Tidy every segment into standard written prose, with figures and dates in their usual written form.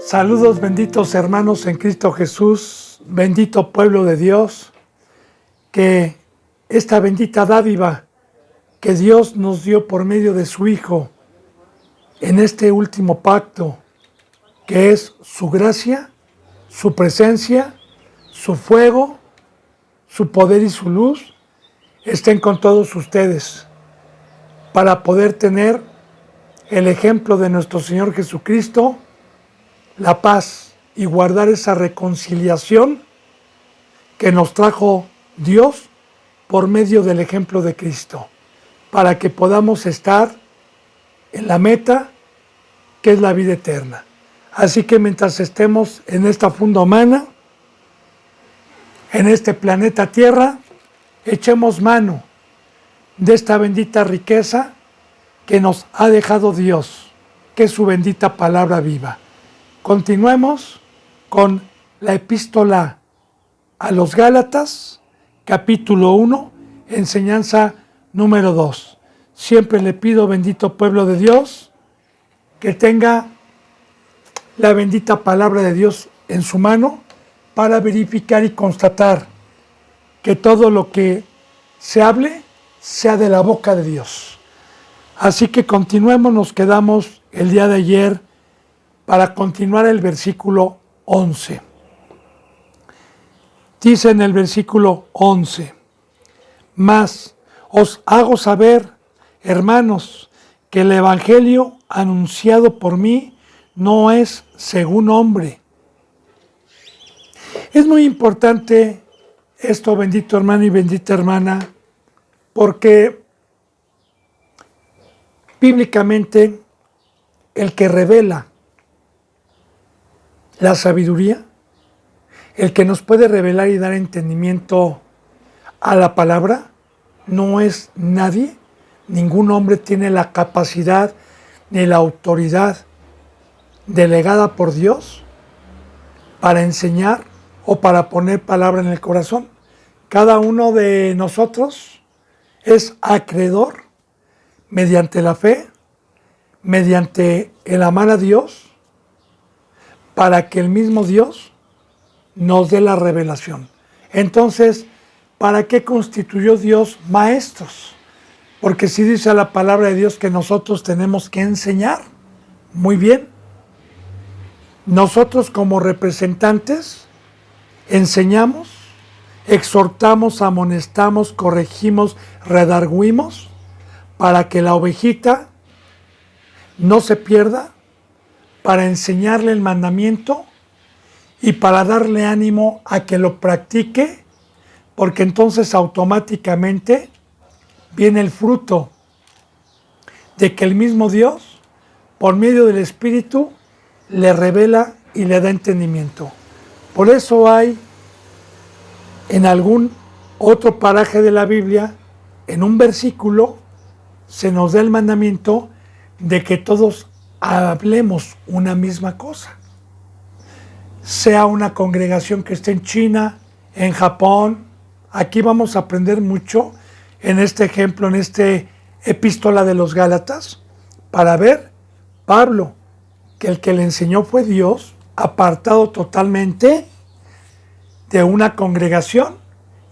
Saludos benditos hermanos en Cristo Jesús, bendito pueblo de Dios, que esta bendita dádiva que Dios nos dio por medio de su Hijo en este último pacto, que es su gracia, su presencia, su fuego, su poder y su luz, estén con todos ustedes para poder tener el ejemplo de nuestro Señor Jesucristo, la paz y guardar esa reconciliación que nos trajo Dios por medio del ejemplo de Cristo, para que podamos estar en la meta que es la vida eterna. Así que mientras estemos en esta funda humana, en este planeta Tierra, echemos mano de esta bendita riqueza que nos ha dejado Dios, que es su bendita palabra viva. Continuemos con la epístola a los Gálatas, capítulo 1, enseñanza número 2. Siempre le pido, bendito pueblo de Dios, que tenga la bendita palabra de Dios en su mano para verificar y constatar que todo lo que se hable sea de la boca de Dios. Así que continuemos, nos quedamos el día de ayer para continuar el versículo 11. Dice en el versículo 11: Mas os hago saber, hermanos, que el evangelio anunciado por mí no es según hombre. Es muy importante esto, bendito hermano y bendita hermana, porque bíblicamente el que revela la sabiduría, el que nos puede revelar y dar entendimiento a la palabra, no es nadie. Ningún hombre tiene la capacidad ni la autoridad delegada por Dios para enseñar o para poner palabra en el corazón. Cada uno de nosotros es acreedor mediante la fe, mediante el amar a Dios, para que el mismo Dios nos dé la revelación. Entonces, ¿para qué constituyó Dios maestros? Porque sí dice la palabra de Dios que nosotros tenemos que enseñar. Muy bien. Nosotros como representantes enseñamos, exhortamos, amonestamos, corregimos, redarguimos, para que la ovejita no se pierda, para enseñarle el mandamiento y para darle ánimo a que lo practique, porque entonces automáticamente viene el fruto de que el mismo Dios, por medio del Espíritu, le revela y le da entendimiento. Por eso hay en algún otro paraje de la Biblia, en un versículo, se nos da el mandamiento de que todos hablemos una misma cosa. Sea una congregación que esté en China, en Japón. Aquí vamos a aprender mucho en este ejemplo, en este epístola de los Gálatas, para ver Pablo, que el que le enseñó fue Dios, apartado totalmente de una congregación,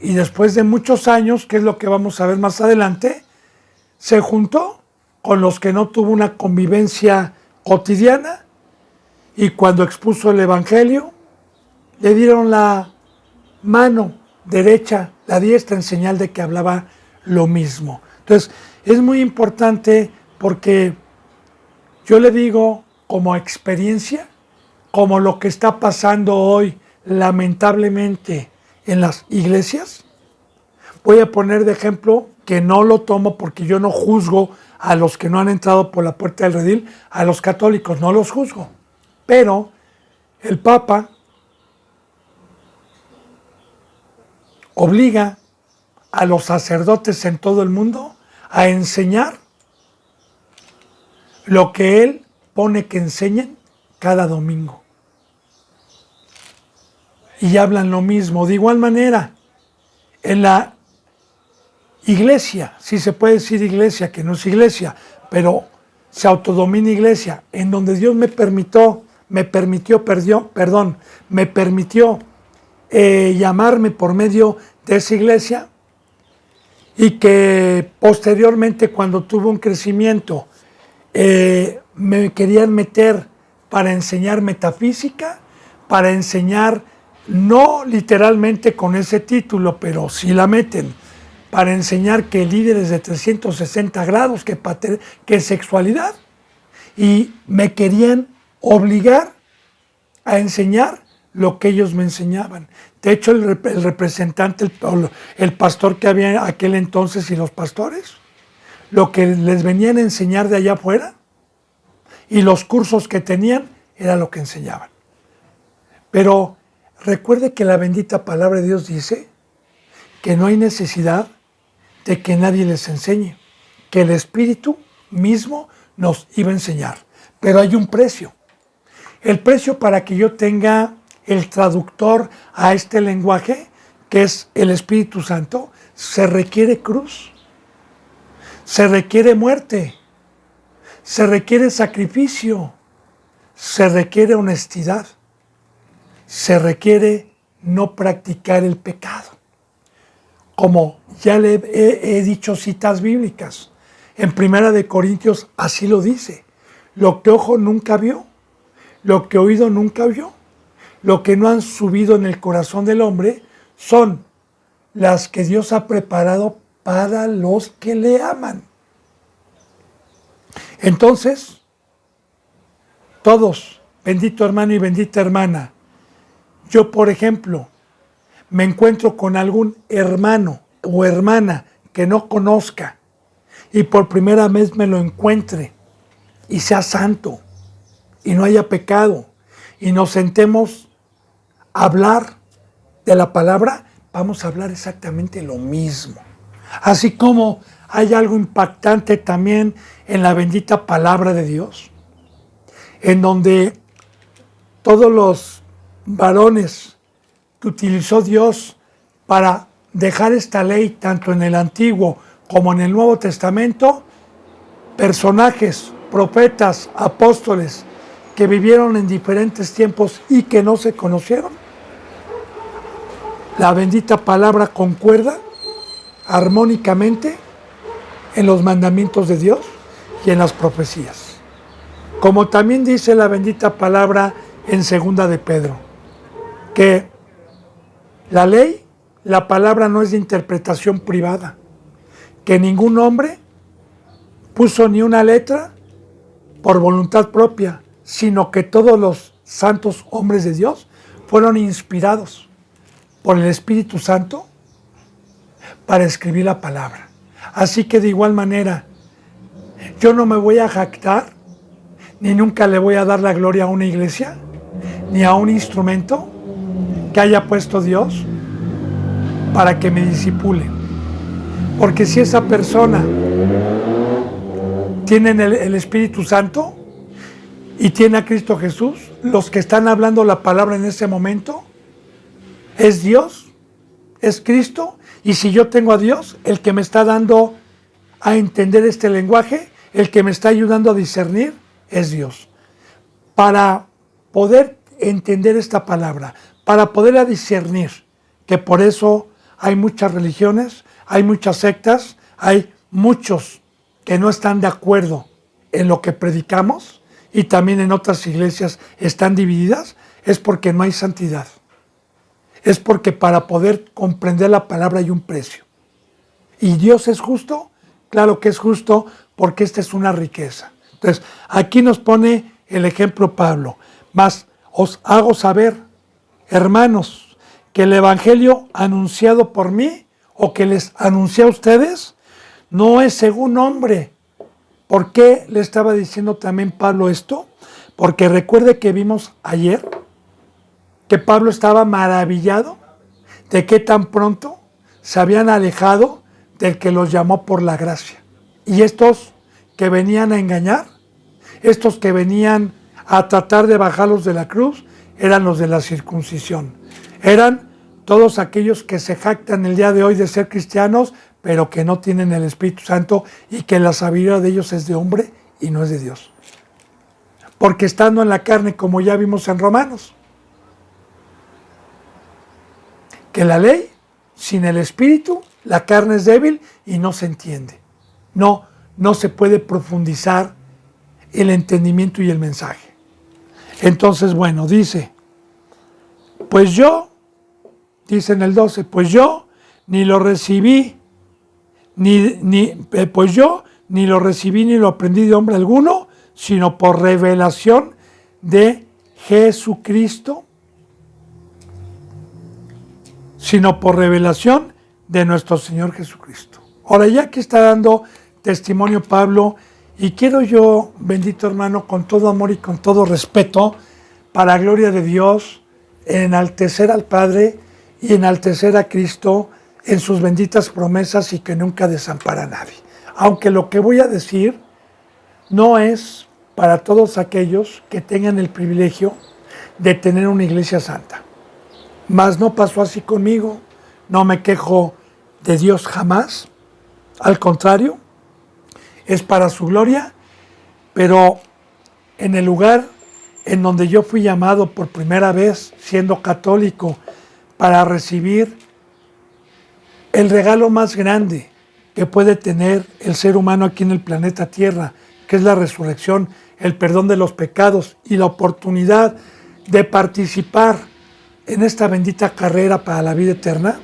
y después de muchos años, que es lo que vamos a ver más adelante, se juntó con los que no tuvo una convivencia cotidiana, y cuando expuso el evangelio, le dieron la mano derecha, la diestra, en señal de que hablaba lo mismo. Entonces, es muy importante porque yo le digo, como experiencia, como lo que está pasando hoy, lamentablemente, en las iglesias. Voy a poner de ejemplo, que no lo tomo porque yo no juzgo a los que no han entrado por la puerta del redil, a los católicos, no los juzgo. Pero el Papa obliga a los sacerdotes en todo el mundo a enseñar lo que él pone que enseñen cada domingo. Y hablan lo mismo. De igual manera, en la iglesia, si se puede decir iglesia, que no es iglesia, pero se autodomina iglesia, en donde Dios me me permitió llamarme por medio de esa iglesia, y que posteriormente, cuando tuve un crecimiento, me querían meter para enseñar metafísica, para enseñar, no literalmente con ese título, pero sí la meten, para enseñar que líderes de 360 grados, que sexualidad, y me querían obligar a enseñar lo que ellos me enseñaban. De hecho, el representante, el pastor que había aquel entonces y los pastores, lo que les venían a enseñar de allá afuera y los cursos que tenían era lo que enseñaban. Pero recuerde que la bendita palabra de Dios dice que no hay necesidad de que nadie les enseñe, que el Espíritu mismo nos iba a enseñar. Pero hay un precio. El precio para que yo tenga el traductor a este lenguaje, que es el Espíritu Santo, se requiere cruz, se requiere muerte, se requiere sacrificio, se requiere honestidad, se requiere no practicar el pecado. Como ya le he dicho citas bíblicas, en 1 Corintios así lo dice: lo que ojo nunca vio, lo que oído nunca oyó, lo que no han subido en el corazón del hombre, son las que Dios ha preparado para los que le aman. Entonces, todos, bendito hermano y bendita hermana, yo, por ejemplo, me encuentro con algún hermano o hermana que no conozca y por primera vez me lo encuentre y sea santo y no haya pecado y nos sentemos a hablar de la palabra, vamos a hablar exactamente lo mismo. Así como hay algo impactante también en la bendita palabra de Dios, en donde todos los varones que utilizó Dios para dejar esta ley, tanto en el Antiguo como en el Nuevo Testamento, personajes, profetas, apóstoles, que vivieron en diferentes tiempos y que no se conocieron, la bendita palabra concuerda armónicamente en los mandamientos de Dios y en las profecías. Como también dice la bendita palabra en 2 de Pedro, que la ley, la palabra no es de interpretación privada, que ningún hombre puso ni una letra por voluntad propia, sino que todos los santos hombres de Dios fueron inspirados por el Espíritu Santo para escribir la palabra. Así que de igual manera, yo no me voy a jactar, ni nunca le voy a dar la gloria a una iglesia, ni a un instrumento que haya puesto Dios para que me discipule. Porque si esa persona tiene el Espíritu Santo y tiene a Cristo Jesús, los que están hablando la palabra en ese momento es Dios, es Cristo, y si yo tengo a Dios, el que me está dando a entender este lenguaje, el que me está ayudando a discernir, es Dios. Para poder entender esta palabra, para poderla discernir, que por eso hay muchas religiones, hay muchas sectas, hay muchos que no están de acuerdo en lo que predicamos, y también en otras iglesias están divididas, es porque no hay santidad. Es porque para poder comprender la palabra hay un precio. ¿Y Dios es justo? Claro que es justo, porque esta es una riqueza. Entonces, aquí nos pone el ejemplo Pablo. Mas os hago saber, hermanos, que el evangelio anunciado por mí, o que les anuncié a ustedes, no es según hombre. ¿Por qué le estaba diciendo también Pablo esto? Porque recuerde que vimos ayer que Pablo estaba maravillado de que tan pronto se habían alejado del que los llamó por la gracia. Y estos que venían a engañar, estos que venían a tratar de bajarlos de la cruz, eran los de la circuncisión. Eran todos aquellos que se jactan el día de hoy de ser cristianos, pero que no tienen el Espíritu Santo y que la sabiduría de ellos es de hombre y no es de Dios. porque estando en la carne, como ya vimos en Romanos, que la ley, sin el espíritu, la carne es débil y no se entiende. No se puede profundizar el entendimiento y el mensaje. Entonces, bueno, dice en el 12, pues yo ni lo recibí, pues yo ni lo recibí ni lo aprendí de hombre alguno, sino por revelación de Jesucristo, sino por revelación de nuestro Señor Jesucristo. Ahora, ya que está dando testimonio Pablo, y quiero yo, bendito hermano, con todo amor y con todo respeto, para gloria de Dios, enaltecer al Padre y enaltecer a Cristo en sus benditas promesas y que nunca desampara a nadie. Aunque lo que voy a decir no es para todos aquellos que tengan el privilegio de tener una iglesia santa. Mas no pasó así conmigo, no me quejo de Dios jamás, al contrario, es para su gloria, pero en el lugar en donde yo fui llamado por primera vez, siendo católico, para recibir el regalo más grande que puede tener el ser humano aquí en el planeta Tierra, que es la resurrección, el perdón de los pecados y la oportunidad de participar en esta bendita carrera para la vida eterna,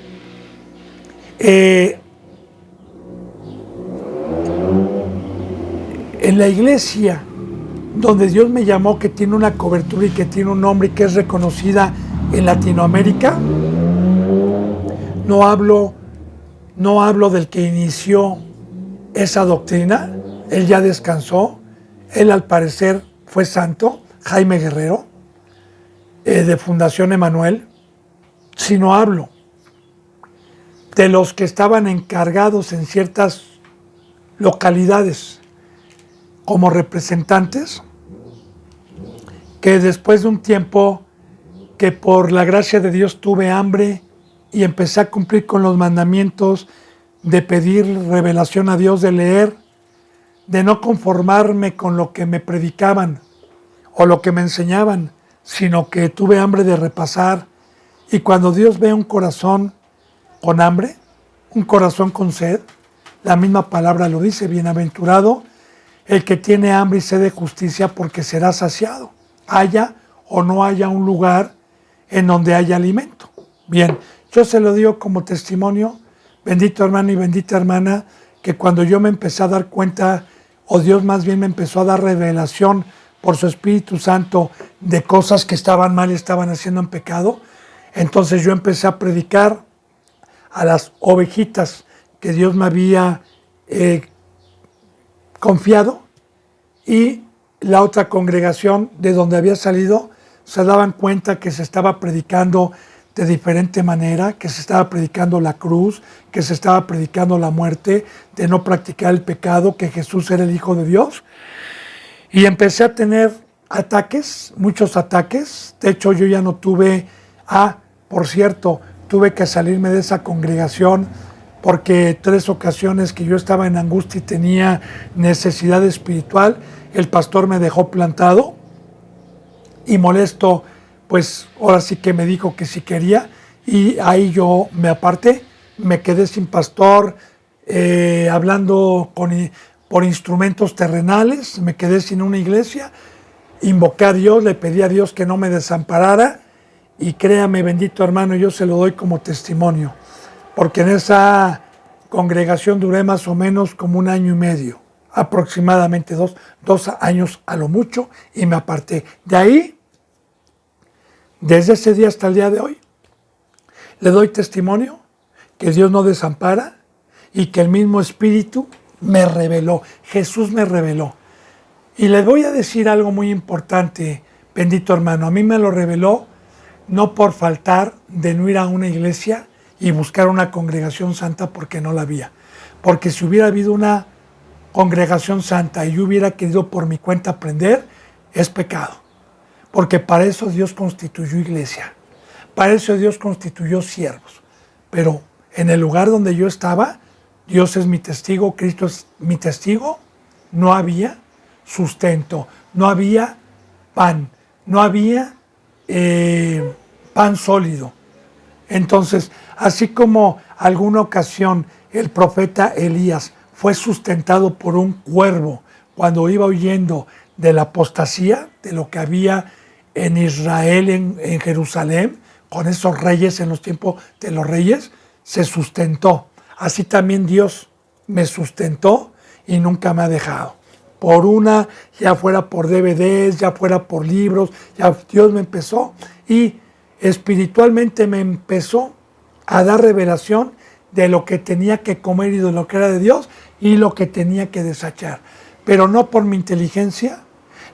en la iglesia donde Dios me llamó, que tiene una cobertura y que tiene un nombre y que es reconocida en Latinoamérica, no hablo del que inició esa doctrina. Él ya descansó, él al parecer fue santo, Jaime Guerrero, de Fundación Emanuel, sino hablo de los que estaban encargados en ciertas localidades como representantes, que después de un tiempo que por la gracia de Dios tuve hambre y empecé a cumplir con los mandamientos de pedir revelación a Dios, de leer, de no conformarme con lo que me predicaban o lo que me enseñaban, sino que tuve hambre de repasar. Y cuando Dios ve un corazón con hambre, un corazón con sed, la misma palabra lo dice, bienaventurado el que tiene hambre y sed de justicia, porque será saciado, haya o no haya un lugar en donde haya alimento. Bien, yo se lo digo como testimonio, bendito hermano y bendita hermana, que cuando yo me empecé a dar cuenta, o Dios más bien me empezó a dar revelación por su Espíritu Santo de cosas que estaban mal y estaban haciendo en pecado, entonces yo empecé a predicar a las ovejitas que Dios me había confiado, y la otra congregación de donde había salido se daban cuenta que se estaba predicando de diferente manera, que se estaba predicando la cruz, que se estaba predicando la muerte, de no practicar el pecado, que Jesús era el Hijo de Dios. Y empecé a tener ataques, muchos ataques. De hecho, yo ya no tuve, por cierto, tuve que salirme de esa congregación porque 3 ocasiones que yo estaba en angustia y tenía necesidad espiritual, el pastor me dejó plantado y molesto, pues ahora sí que me dijo que si quería, y ahí yo me aparté, me quedé sin pastor, hablando por instrumentos terrenales, me quedé sin una iglesia, invoqué a Dios, le pedí a Dios que no me desamparara, y créame, bendito hermano, yo se lo doy como testimonio, porque en esa congregación duré más o menos como 1 año y medio, aproximadamente 2 años a lo mucho, y me aparté. De ahí, desde ese día hasta el día de hoy, le doy testimonio que Dios no desampara y que el mismo Espíritu me reveló, Jesús me reveló. Y les voy a decir algo muy importante, bendito hermano, a mí me lo reveló no por faltar de no ir a una iglesia y buscar una congregación santa porque no la había. Porque si hubiera habido una congregación santa y yo hubiera querido por mi cuenta aprender, es pecado. Porque para eso Dios constituyó iglesia. Para eso Dios constituyó siervos. Pero en el lugar donde yo estaba, Dios es mi testigo, Cristo es mi testigo, no había sustento, no había pan, no había pan sólido. Entonces, así como alguna ocasión el profeta Elías fue sustentado por un cuervo cuando iba huyendo de la apostasía, de lo que había en Israel, en Jerusalén, con esos reyes en los tiempos de los reyes, se sustentó. Así también Dios me sustentó y nunca me ha dejado. Por una, ya fuera por DVDs, ya fuera por libros, ya Dios me empezó y espiritualmente me empezó a dar revelación de lo que tenía que comer y de lo que era de Dios y lo que tenía que desechar. Pero no por mi inteligencia,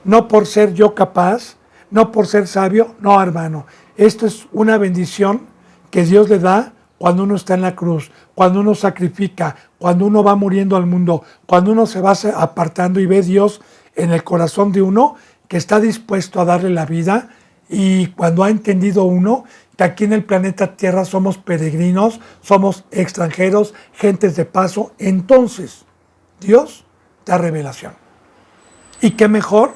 no por ser yo capaz, no por ser sabio, no, hermano. Esto es una bendición que Dios le da cuando uno está en la cruz, cuando uno sacrifica, cuando uno va muriendo al mundo, cuando uno se va apartando y ve Dios en el corazón de uno que está dispuesto a darle la vida, y cuando ha entendido uno que aquí en el planeta Tierra somos peregrinos, somos extranjeros, gentes de paso, entonces Dios da revelación. Y qué mejor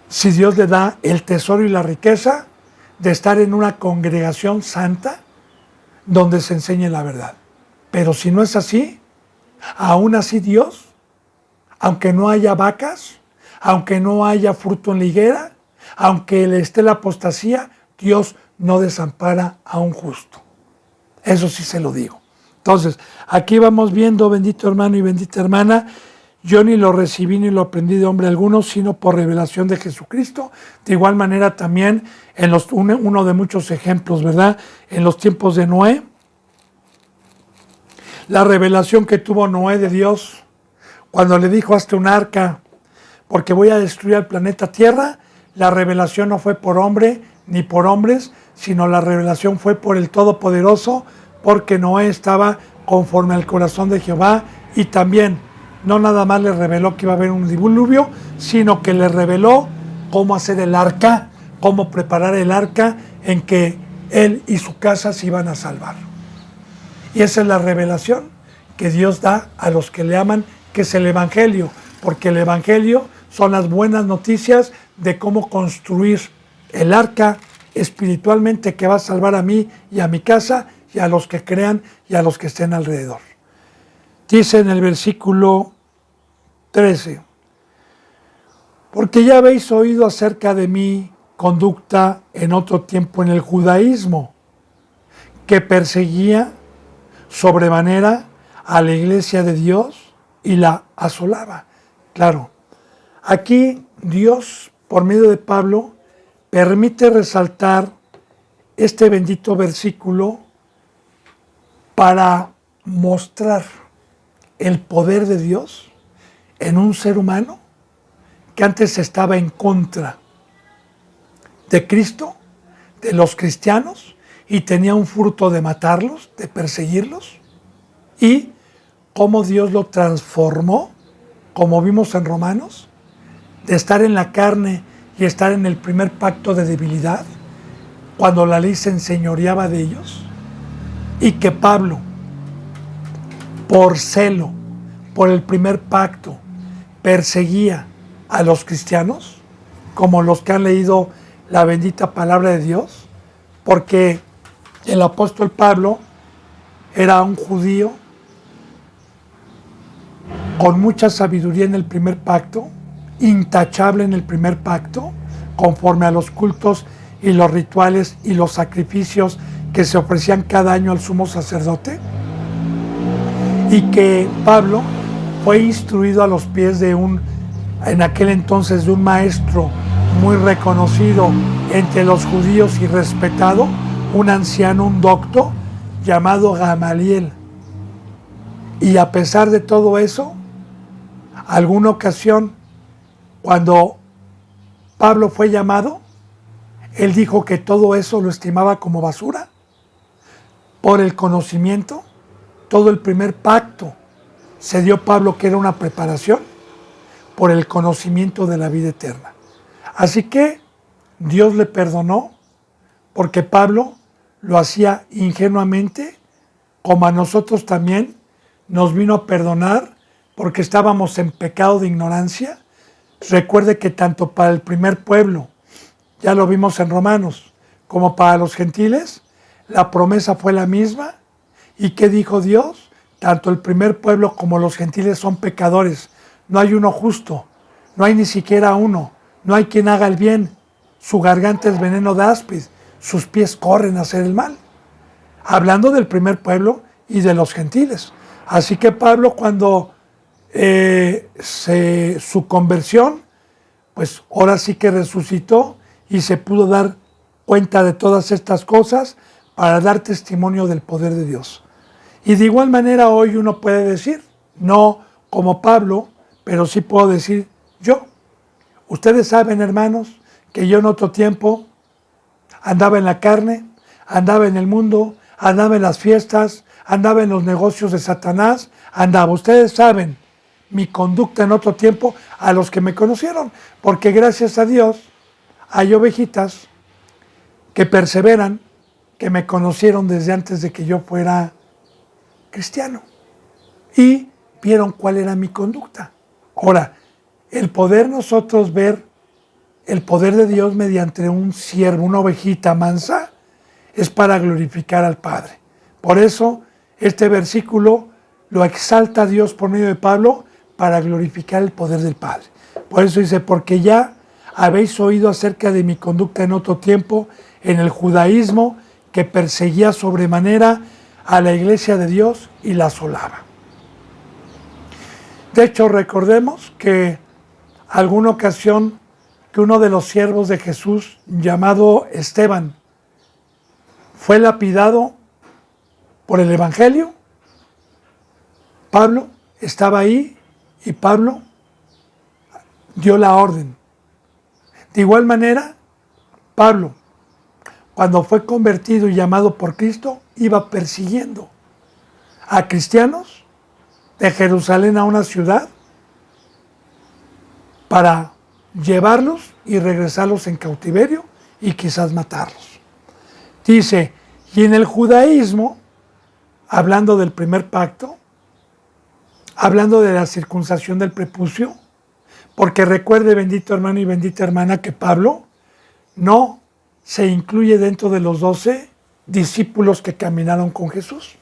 si Dios le da el tesoro y la riqueza de estar en una congregación santa donde se enseñe la verdad. Pero si no es así, aún así Dios, aunque no haya vacas, aunque no haya fruto en la higuera, aunque le esté la apostasía, Dios no desampara a un justo. Eso sí se lo digo. Entonces, aquí vamos viendo, bendito hermano y bendita hermana, yo ni lo recibí ni lo aprendí de hombre alguno, sino por revelación de Jesucristo. De igual manera también, uno de muchos ejemplos, ¿verdad? En los tiempos de Noé, la revelación que tuvo Noé de Dios, cuando le dijo hazte un arca, porque voy a destruir el planeta Tierra, la revelación no fue por hombre ni por hombres, sino la revelación fue por el Todopoderoso, porque Noé estaba conforme al corazón de Jehová y también no nada más le reveló que iba a haber un diluvio, sino que le reveló cómo hacer el arca, cómo preparar el arca en que él y su casa se iban a salvar. Y esa es la revelación que Dios da a los que le aman, que es el Evangelio, porque el Evangelio son las buenas noticias de cómo construir el arca espiritualmente que va a salvar a mí y a mi casa y a los que crean y a los que estén alrededor. Dice en el versículo 13, porque ya habéis oído acerca de mi conducta en otro tiempo en el judaísmo, que perseguía sobremanera a la iglesia de Dios y la asolaba. Claro, aquí Dios, por medio de Pablo, permite resaltar este bendito versículo para mostrar el poder de Dios en un ser humano que antes estaba en contra de Cristo, de los cristianos, y tenía un fruto de matarlos, de perseguirlos, y cómo Dios lo transformó, como vimos en Romanos, de estar en la carne y estar en el primer pacto de debilidad, cuando la ley se enseñoreaba de ellos, y que Pablo, por celo, por el primer pacto, perseguía a los cristianos, como los que han leído la bendita palabra de Dios, porque el apóstol Pablo era un judío con mucha sabiduría en el primer pacto, intachable en el primer pacto, conforme a los cultos y los rituales y los sacrificios que se ofrecían cada año al sumo sacerdote, y que Pablo fue instruido a los pies de en aquel entonces, de un maestro muy reconocido entre los judíos y respetado, un anciano, un docto, llamado Gamaliel. Y a pesar de todo eso, alguna ocasión, cuando Pablo fue llamado, él dijo que todo eso lo estimaba como basura por el conocimiento. Todo el primer pacto se dio Pablo que era una preparación por el conocimiento de la vida eterna. Así que Dios le perdonó porque Pablo lo hacía ingenuamente, como a nosotros también nos vino a perdonar porque estábamos en pecado de ignorancia, Recuerde que tanto para el primer pueblo, ya lo vimos en Romanos, como para los gentiles, la promesa fue la misma. ¿Y qué dijo Dios? Tanto el primer pueblo como los gentiles son pecadores. No hay uno justo, no hay ni siquiera uno, no hay quien haga el bien. Su garganta es veneno de áspid, sus pies corren a hacer el mal. Hablando del primer pueblo y de los gentiles. Así que Pablo, cuando su conversión, pues ahora sí que resucitó y se pudo dar cuenta de todas estas cosas para dar testimonio del poder de Dios. Y de igual manera hoy uno puede decir, no como Pablo, pero sí puedo decir yo. Ustedes saben, hermanos, que yo en otro tiempo andaba en la carne, andaba en el mundo, andaba en las fiestas, andaba en los negocios de Satanás, andaba. Ustedes saben mi conducta en otro tiempo a los que me conocieron, porque gracias a Dios hay ovejitas que perseveran, que me conocieron desde antes de que yo fuera cristiano y vieron cuál era mi conducta. Ahora, el poder nosotros ver el poder de Dios mediante un siervo, una ovejita mansa, es para glorificar al Padre. Por eso, este versículo lo exalta Dios por medio de Pablo para glorificar el poder del Padre. Por eso dice, porque ya habéis oído acerca de mi conducta en otro tiempo en el judaísmo, que perseguía sobremanera a la iglesia de Dios y la asolaba. De hecho, recordemos que alguna ocasión que uno de los siervos de Jesús, llamado Esteban, fue lapidado por el Evangelio. Pablo estaba ahí y Pablo dio la orden. De igual manera, Pablo, cuando fue convertido y llamado por Cristo, iba persiguiendo a cristianos de Jerusalén a una ciudad para llevarlos y regresarlos en cautiverio y quizás matarlos. Dice, y en el judaísmo, hablando del primer pacto, hablando de la circuncisión del prepucio, porque recuerde, bendito hermano y bendita hermana, que Pablo no se incluye dentro de los 12 discípulos que caminaron con Jesús.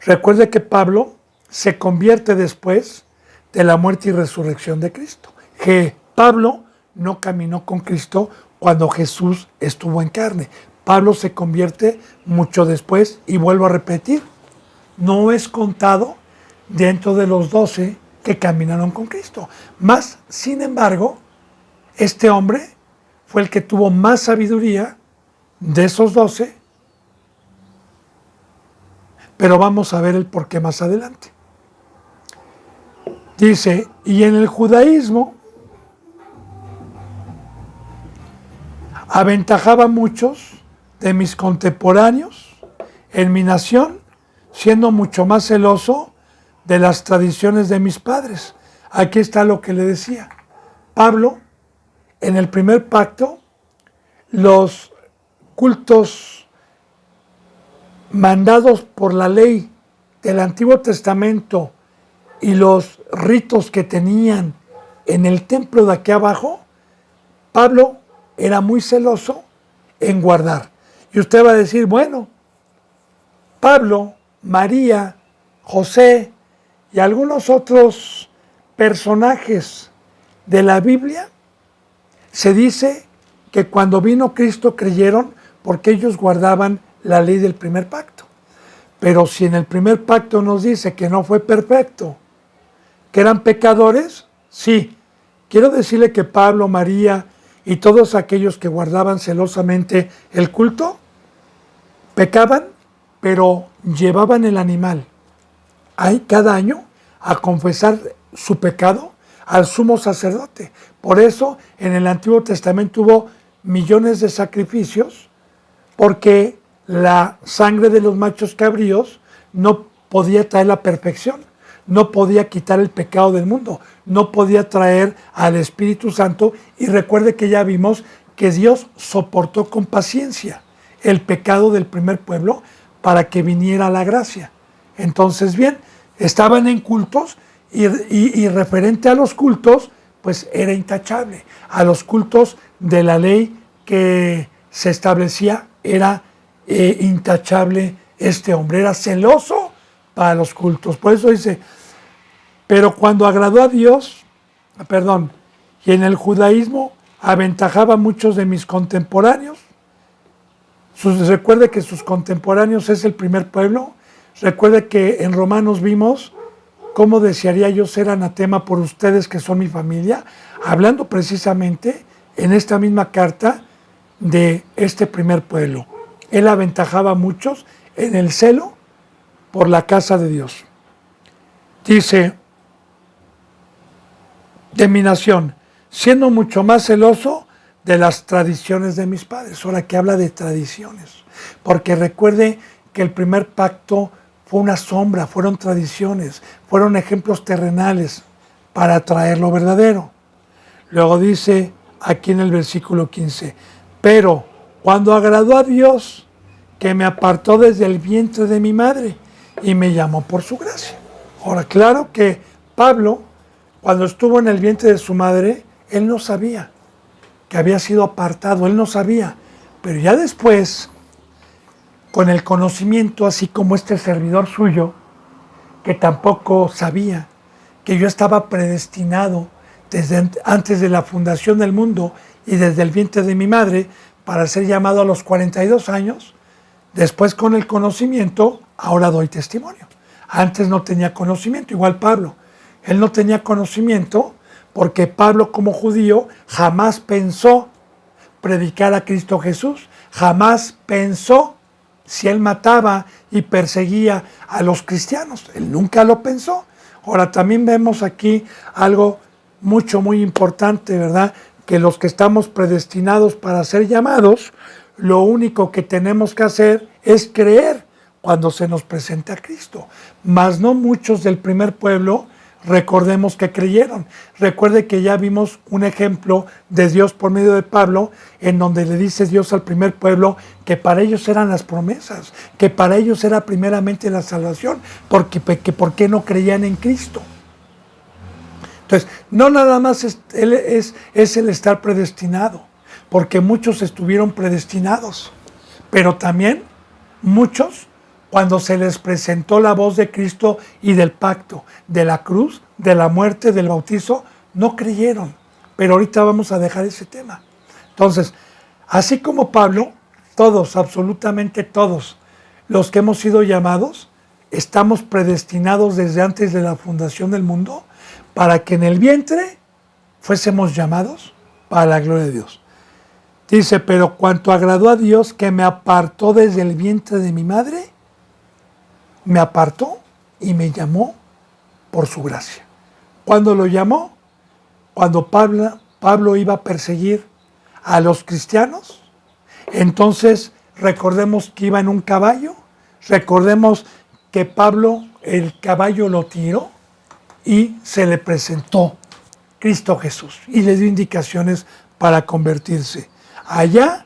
Recuerde que Pablo se convierte después de la muerte y resurrección de Cristo. Que Pablo no caminó con Cristo cuando Jesús estuvo en carne. Pablo se convierte mucho después y vuelvo a repetir, no es contado dentro de los 12 que caminaron con Cristo. Más, sin embargo, este hombre fue el que tuvo más sabiduría de esos 12, pero vamos a ver el porqué más adelante. Dice, y en el judaísmo aventajaba a muchos de mis contemporáneos en mi nación, siendo mucho más celoso de las tradiciones de mis padres. Aquí está lo que le decía. Pablo, en el primer pacto, los cultos mandados por la ley del Antiguo Testamento y los ritos que tenían en el templo de aquí abajo, Pablo era muy celoso en guardar. Y usted va a decir, bueno, Pablo, María, José y algunos otros personajes de la Biblia, se dice que cuando vino Cristo creyeron porque ellos guardaban la ley del primer pacto. Pero si en el primer pacto nos dice que no fue perfecto, que eran pecadores, sí. Quiero decirle que Pablo, María y todos aquellos que guardaban celosamente el culto, pecaban, pero llevaban el animal cada año a confesar su pecado al sumo sacerdote. Por eso en el Antiguo Testamento hubo millones de sacrificios, porque la sangre de los machos cabríos no podía traer la perfección, no podía quitar el pecado del mundo, no podía traer al Espíritu Santo. Y recuerde que ya vimos que Dios soportó con paciencia el pecado del primer pueblo para que viniera la gracia. Entonces, bien, estaban en cultos y referente a los cultos, pues era intachable. A los cultos de la ley que se establecía era intachable este hombre, era celoso para los cultos. Por eso dice, pero cuando agradó a Dios, y en el judaísmo aventajaba a muchos de mis contemporáneos. Recuerde que sus contemporáneos es el primer pueblo. Recuerde que en Romanos vimos cómo desearía yo ser anatema por ustedes que son mi familia, hablando precisamente en esta misma carta de este primer pueblo. Él aventajaba a muchos en el celo por la casa de Dios. Dice, de mi nación, siendo mucho más celoso de las tradiciones de mis padres. Ahora que habla de tradiciones, porque recuerde que el primer pacto fue una sombra, fueron tradiciones, fueron ejemplos terrenales para traer lo verdadero. Luego dice aquí en el versículo 15, pero cuando agradó a Dios, que me apartó desde el vientre de mi madre y me llamó por su gracia. Ahora, claro que Pablo, cuando estuvo en el vientre de su madre, él no sabía que había sido apartado, él no sabía, pero ya después, con el conocimiento, así como este servidor suyo, que tampoco sabía que yo estaba predestinado desde antes de la fundación del mundo y desde el vientre de mi madre para ser llamado a los 42 años, después con el conocimiento, ahora doy testimonio. Antes no tenía conocimiento, igual Pablo. Él no tenía conocimiento porque Pablo como judío jamás pensó predicar a Cristo Jesús, jamás pensó si él mataba y perseguía a los cristianos. Él nunca lo pensó. Ahora también vemos aquí algo muy importante, ¿verdad? Que los que estamos predestinados para ser llamados, lo único que tenemos que hacer es creer cuando se nos presente a Cristo. Mas no muchos del primer pueblo, recordemos que creyeron. Recuerde que ya vimos un ejemplo de Dios por medio de Pablo, en donde le dice Dios al primer pueblo que para ellos eran las promesas, que para ellos era primeramente la salvación, porque ¿por qué no creían en Cristo? Entonces, no nada más es el estar predestinado, porque muchos estuvieron predestinados, pero también muchos, cuando se les presentó la voz de Cristo y del pacto, de la cruz, de la muerte, del bautizo, no creyeron. Pero ahorita vamos a dejar ese tema. Entonces, así como Pablo, todos, absolutamente todos, los que hemos sido llamados, estamos predestinados desde antes de la fundación del mundo para que en el vientre fuésemos llamados para la gloria de Dios. Dice, pero cuanto agradó a Dios que me apartó desde el vientre de mi madre, me apartó y me llamó por su gracia. ¿Cuándo lo llamó? Cuando Pablo iba a perseguir a los cristianos. Entonces recordemos que iba en un caballo, recordemos que Pablo el caballo lo tiró y se le presentó Cristo Jesús y le dio indicaciones para convertirse. Allá,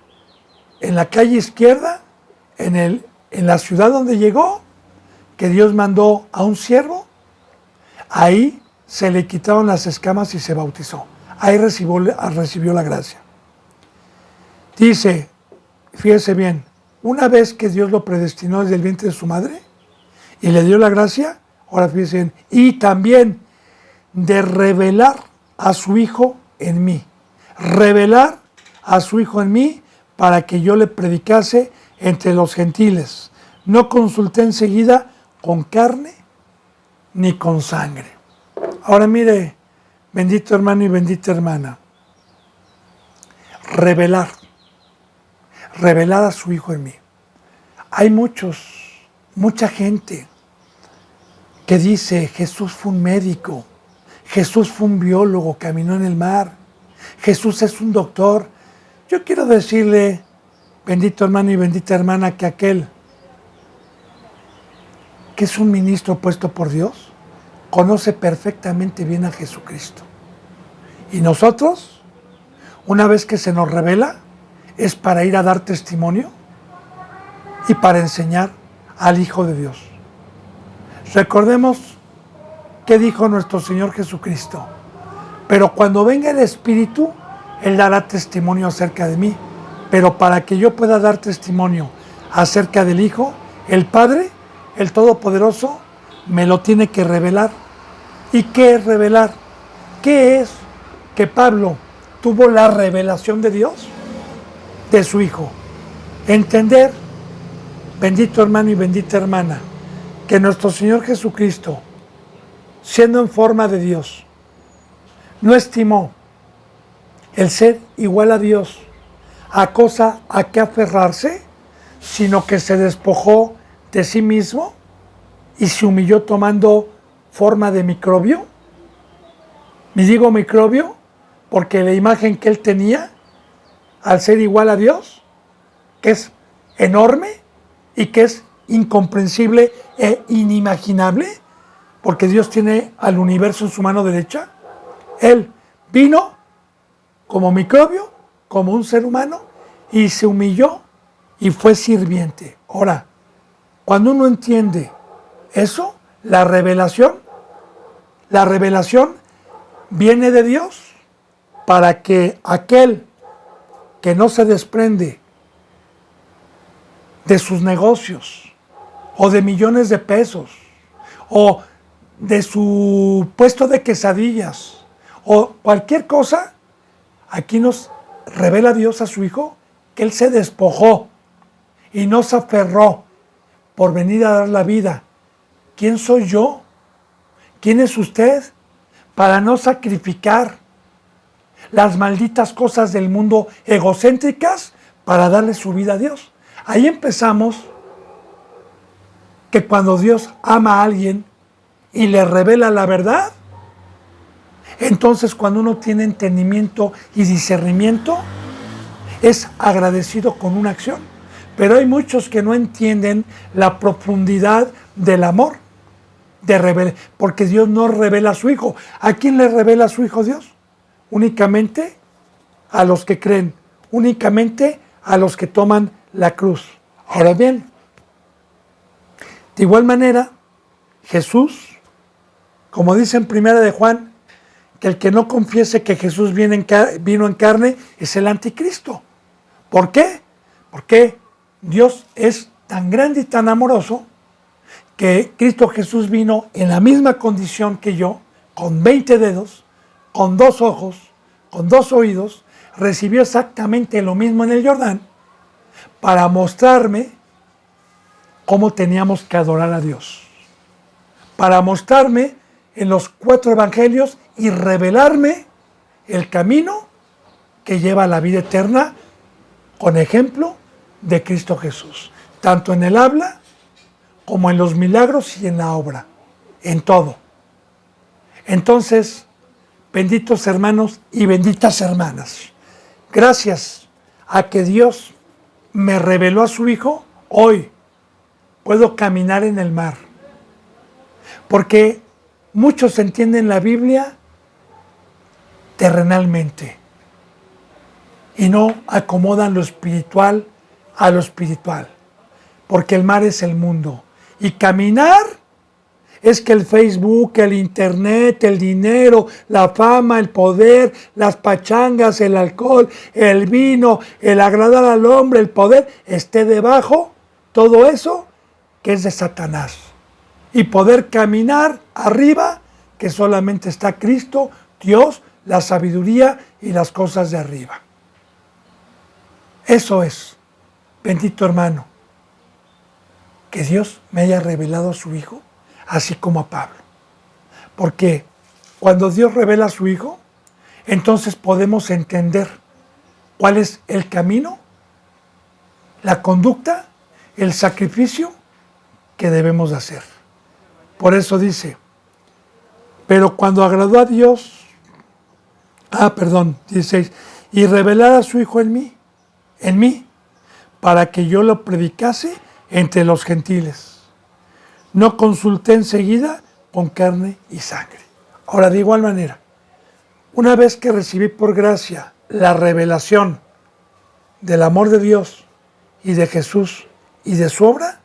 en la calle izquierda, en la ciudad donde llegó, que Dios mandó a un siervo, ahí se le quitaron las escamas y se bautizó. Ahí recibió la gracia. Dice, fíjese bien, una vez que Dios lo predestinó desde el vientre de su madre y le dio la gracia, ahora fíjese bien, y también de revelar a su Hijo en mí. Revelar a su Hijo en mí para que yo le predicase entre los gentiles. No consulté enseguida con carne ni con sangre. Ahora mire, bendito hermano y bendita hermana, revelar a su Hijo en mí. Hay mucha gente que dice, Jesús fue un médico, Jesús fue un biólogo, caminó en el mar, Jesús es un doctor. Yo quiero decirle, bendito hermano y bendita hermana, que aquel que es un ministro puesto por Dios, conoce perfectamente bien a Jesucristo. Y nosotros, una vez que se nos revela, es para ir a dar testimonio y para enseñar al Hijo de Dios. Recordemos qué dijo nuestro Señor Jesucristo. Pero cuando venga el Espíritu, Él dará testimonio acerca de mí. Pero para que yo pueda dar testimonio acerca del Hijo, el Padre, el Todopoderoso, me lo tiene que revelar. ¿Y qué es revelar? ¿Qué es que Pablo tuvo la revelación de Dios? De su Hijo. Entender, bendito hermano y bendita hermana, que nuestro Señor Jesucristo, siendo en forma de Dios, no estimó el ser igual a Dios a cosa a que aferrarse, sino que se despojó de sí mismo y se humilló tomando forma de microbio. Me digo microbio porque la imagen que él tenía al ser igual a Dios, que es enorme y que es incomprensible e inimaginable, porque Dios tiene al universo en su mano derecha. Él vino como microbio, como un ser humano, y se humilló y fue sirviente. Ahora, cuando uno entiende eso, la revelación viene de Dios para que aquel que no se desprende de sus negocios o de millones de pesos o de su puesto de quesadillas o cualquier cosa, aquí nos revela Dios a su Hijo que Él se despojó y no se aferró por venir a dar la vida. ¿Quién soy yo? ¿Quién es usted? Para no sacrificar las malditas cosas del mundo egocéntricas para darle su vida a Dios. Ahí empezamos que cuando Dios ama a alguien y le revela la verdad, entonces cuando uno tiene entendimiento y discernimiento, es agradecido con una acción. Pero hay muchos que no entienden la profundidad del amor, porque Dios no revela a su Hijo. ¿A quién le revela a su Hijo Dios? Únicamente a los que creen, únicamente a los que toman la cruz. Ahora bien, de igual manera, Jesús, como dice en Primera de Juan, que el que no confiese que Jesús vino en carne es el anticristo. ¿Por qué? Porque Dios es tan grande y tan amoroso que Cristo Jesús vino en la misma condición que yo, con 20 dedos, con 2 ojos, con 2 oídos, recibió exactamente lo mismo en el Jordán para mostrarme cómo teníamos que adorar a Dios, para mostrarme en los 4 evangelios y revelarme el camino que lleva a la vida eterna con ejemplo de Cristo Jesús, tanto en el habla como en los milagros y en la obra, en todo. Entonces, benditos hermanos y benditas hermanas, gracias a que Dios me reveló a su Hijo, hoy puedo caminar en el mar. Porque muchos entienden la Biblia terrenalmente y no acomodan lo espiritual a lo espiritual. Porque el mar es el mundo. Y caminar es que el Facebook, el internet, el dinero, la fama, el poder, las pachangas, el alcohol, el vino, el agradar al hombre, el poder, esté debajo, todo eso que es de Satanás. Y poder caminar arriba, que solamente está Cristo, Dios, la sabiduría y las cosas de arriba. Eso es, bendito hermano, que Dios me haya revelado a su Hijo, así como a Pablo. Porque cuando Dios revela a su Hijo, entonces podemos entender cuál es el camino, la conducta, el sacrificio que debemos hacer. Por eso dice, pero cuando agradó a Dios, 16, y revelar a su Hijo en mí, para que yo lo predicase entre los gentiles. No consulté enseguida con carne y sangre. Ahora, de igual manera, una vez que recibí por gracia la revelación del amor de Dios y de Jesús y de su obra,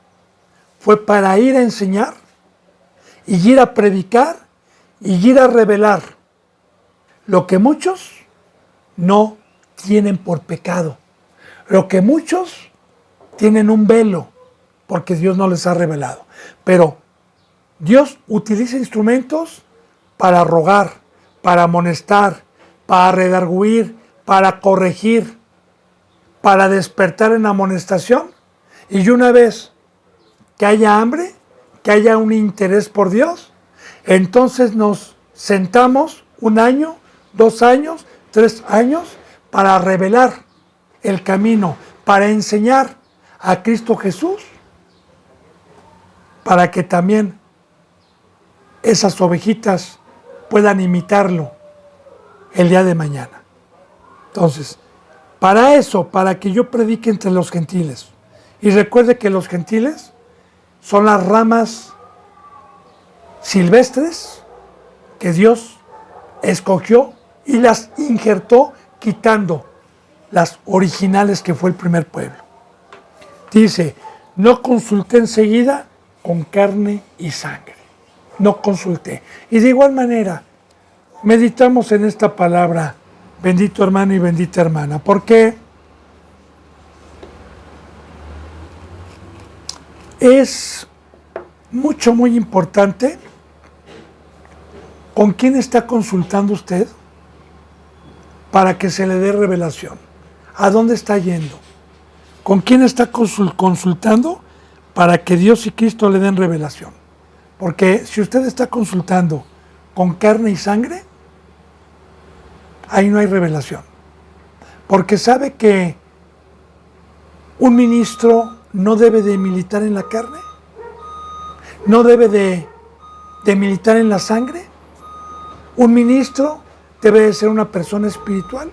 fue para ir a enseñar y ir a predicar y ir a revelar lo que muchos no tienen por pecado, lo que muchos tienen un velo, porque Dios no les ha revelado. Pero Dios utiliza instrumentos para rogar, para amonestar, para redarguir, para corregir, para despertar en amonestación. Y una vez que haya hambre, que haya un interés por Dios, entonces nos sentamos 1 año, 2 años, 3 años para revelar el camino, para enseñar a Cristo Jesús, para que también esas ovejitas puedan imitarlo el día de mañana. Entonces, para eso, para que yo predique entre los gentiles, y recuerde que los gentiles son las ramas silvestres que Dios escogió y las injertó quitando las originales que fue el primer pueblo. Dice, no consulté enseguida con carne y sangre. No consulté. Y de igual manera, meditamos en esta palabra, bendito hermano y bendita hermana, porque es muy importante con quién está consultando usted para que se le dé revelación. ¿A dónde está yendo? ¿Con quién está consultando para que Dios y Cristo le den revelación? Porque si usted está consultando con carne y sangre, ahí no hay revelación. Porque sabe que un ministro no debe de militar en la carne, no debe de militar en la sangre. Un ministro debe de ser una persona espiritual.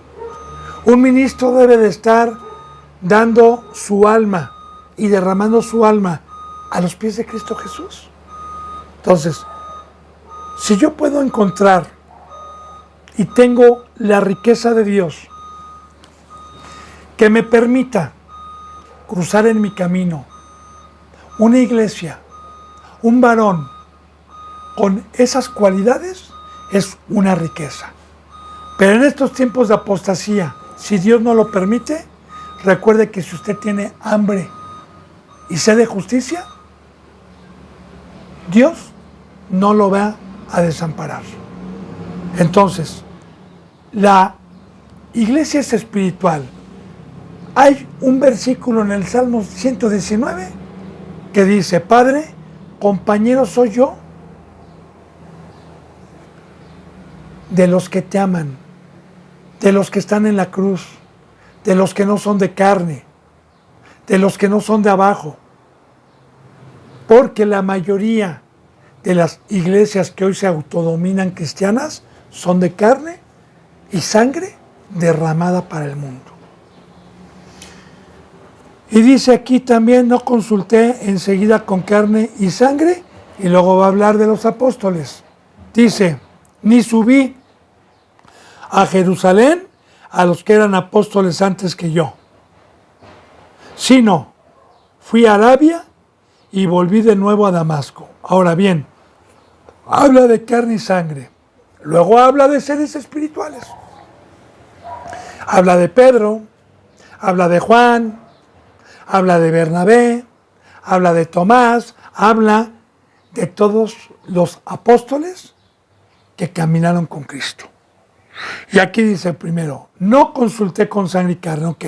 Un ministro debe de estar dando su alma y derramando su alma a los pies de Cristo Jesús. Entonces, si yo puedo encontrar y tengo la riqueza de Dios que me permita cruzar en mi camino una iglesia, un varón con esas cualidades, es una riqueza. Pero en estos tiempos de apostasía, si Dios no lo permite, recuerde que si usted tiene hambre y sed de justicia, Dios no lo va a desamparar. Entonces, la iglesia es espiritual. Hay un versículo en el Salmo 119 que dice, Padre, compañero soy yo de los que te aman, de los que están en la cruz, de los que no son de carne, de los que no son de abajo. Porque la mayoría de las iglesias que hoy se autodominan cristianas son de carne y sangre derramada para el mundo. Y dice aquí también, no consulté enseguida con carne y sangre, y luego va a hablar de los apóstoles. Dice, ni subí a Jerusalén a los que eran apóstoles antes que yo, sino fui a Arabia y volví de nuevo a Damasco. Ahora bien, habla de carne y sangre, luego habla de seres espirituales. Habla de Pedro, habla de Juan, habla de Bernabé, habla de Tomás, habla de todos los apóstoles que caminaron con Cristo. Y aquí dice primero, no consulté con sangre y carne, ok,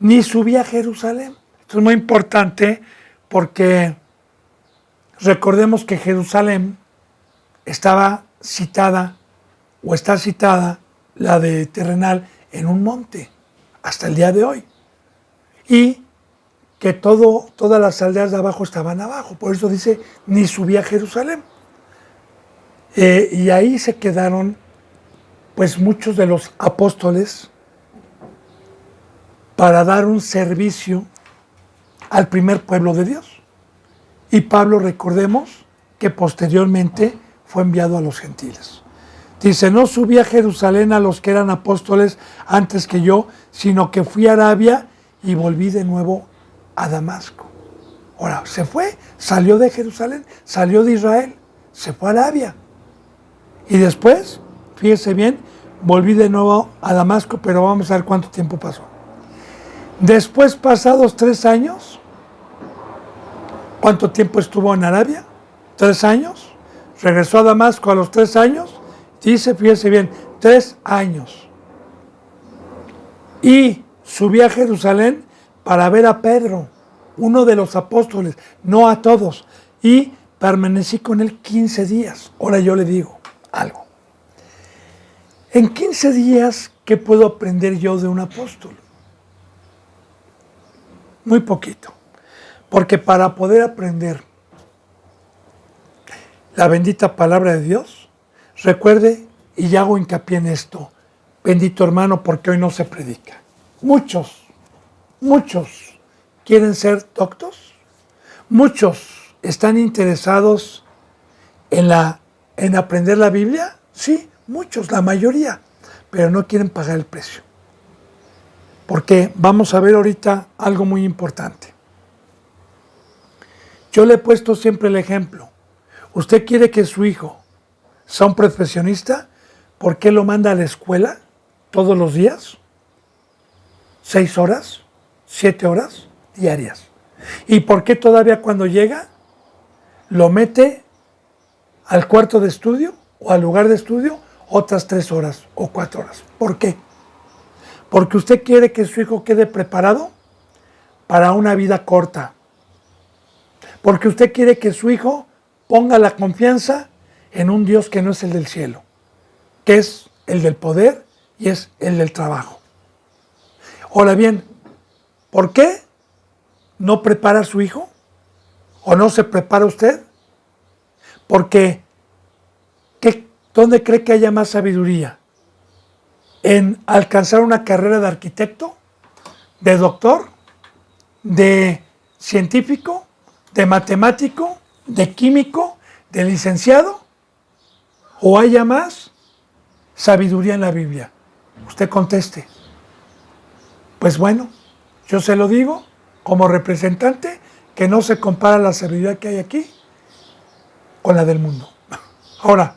ni subí a Jerusalén. Esto es muy importante porque recordemos que Jerusalén estaba citada, o está citada, la de terrenal, en un monte, hasta el día de hoy. Y que todas las aldeas de abajo estaban abajo, por eso dice, ni subí a Jerusalén. Y ahí se quedaron pues muchos de los apóstoles para dar un servicio al primer pueblo de Dios. Y Pablo, recordemos que posteriormente fue enviado a los gentiles. Dice, no subí a Jerusalén a los que eran apóstoles antes que yo, sino que fui a Arabia y volví de nuevo a Damasco. Ahora, se fue, salió de Jerusalén, salió de Israel, se fue a Arabia. Y después, fíjese bien, volví de nuevo a Damasco, pero vamos a ver cuánto tiempo pasó. Después, pasados 3 años, ¿cuánto tiempo estuvo en Arabia? 3 años. Regresó a Damasco a los 3 años. Dice, fíjese bien, 3 años. Y subí a Jerusalén para ver a Pedro, uno de los apóstoles, no a todos. Y permanecí con él 15 días. Ahora yo le digo algo. En 15 días, ¿qué puedo aprender yo de un apóstol? Muy poquito. Porque para poder aprender la bendita palabra de Dios, recuerde, y ya hago hincapié en esto, bendito hermano, porque hoy no se predica. Muchos quieren ser doctos, muchos están interesados en aprender la Biblia, sí, muchos, la mayoría, pero no quieren pagar el precio. Porque vamos a ver ahorita algo muy importante. Yo le he puesto siempre el ejemplo. ¿Usted quiere que su hijo sea un profesionista? ¿Por qué lo manda a la escuela todos los días? 6 horas, 7 horas diarias. ¿Y por qué todavía cuando llega lo mete al cuarto de estudio o al lugar de estudio otras 3 horas o 4 horas? ¿Por qué? Porque usted quiere que su hijo quede preparado para una vida corta. Porque usted quiere que su hijo ponga la confianza en un Dios que no es el del cielo, que es el del poder y es el del trabajo. Ahora bien, ¿por qué no prepara a su hijo? ¿O no se prepara usted? Porque, ¿dónde cree que haya más sabiduría? ¿En alcanzar una carrera de arquitecto, de doctor, de científico, de matemático, de químico, de licenciado? ¿O haya más sabiduría en la Biblia? Usted conteste. Pues bueno, yo se lo digo como representante que no se compara la sabiduría que hay aquí con la del mundo. Ahora,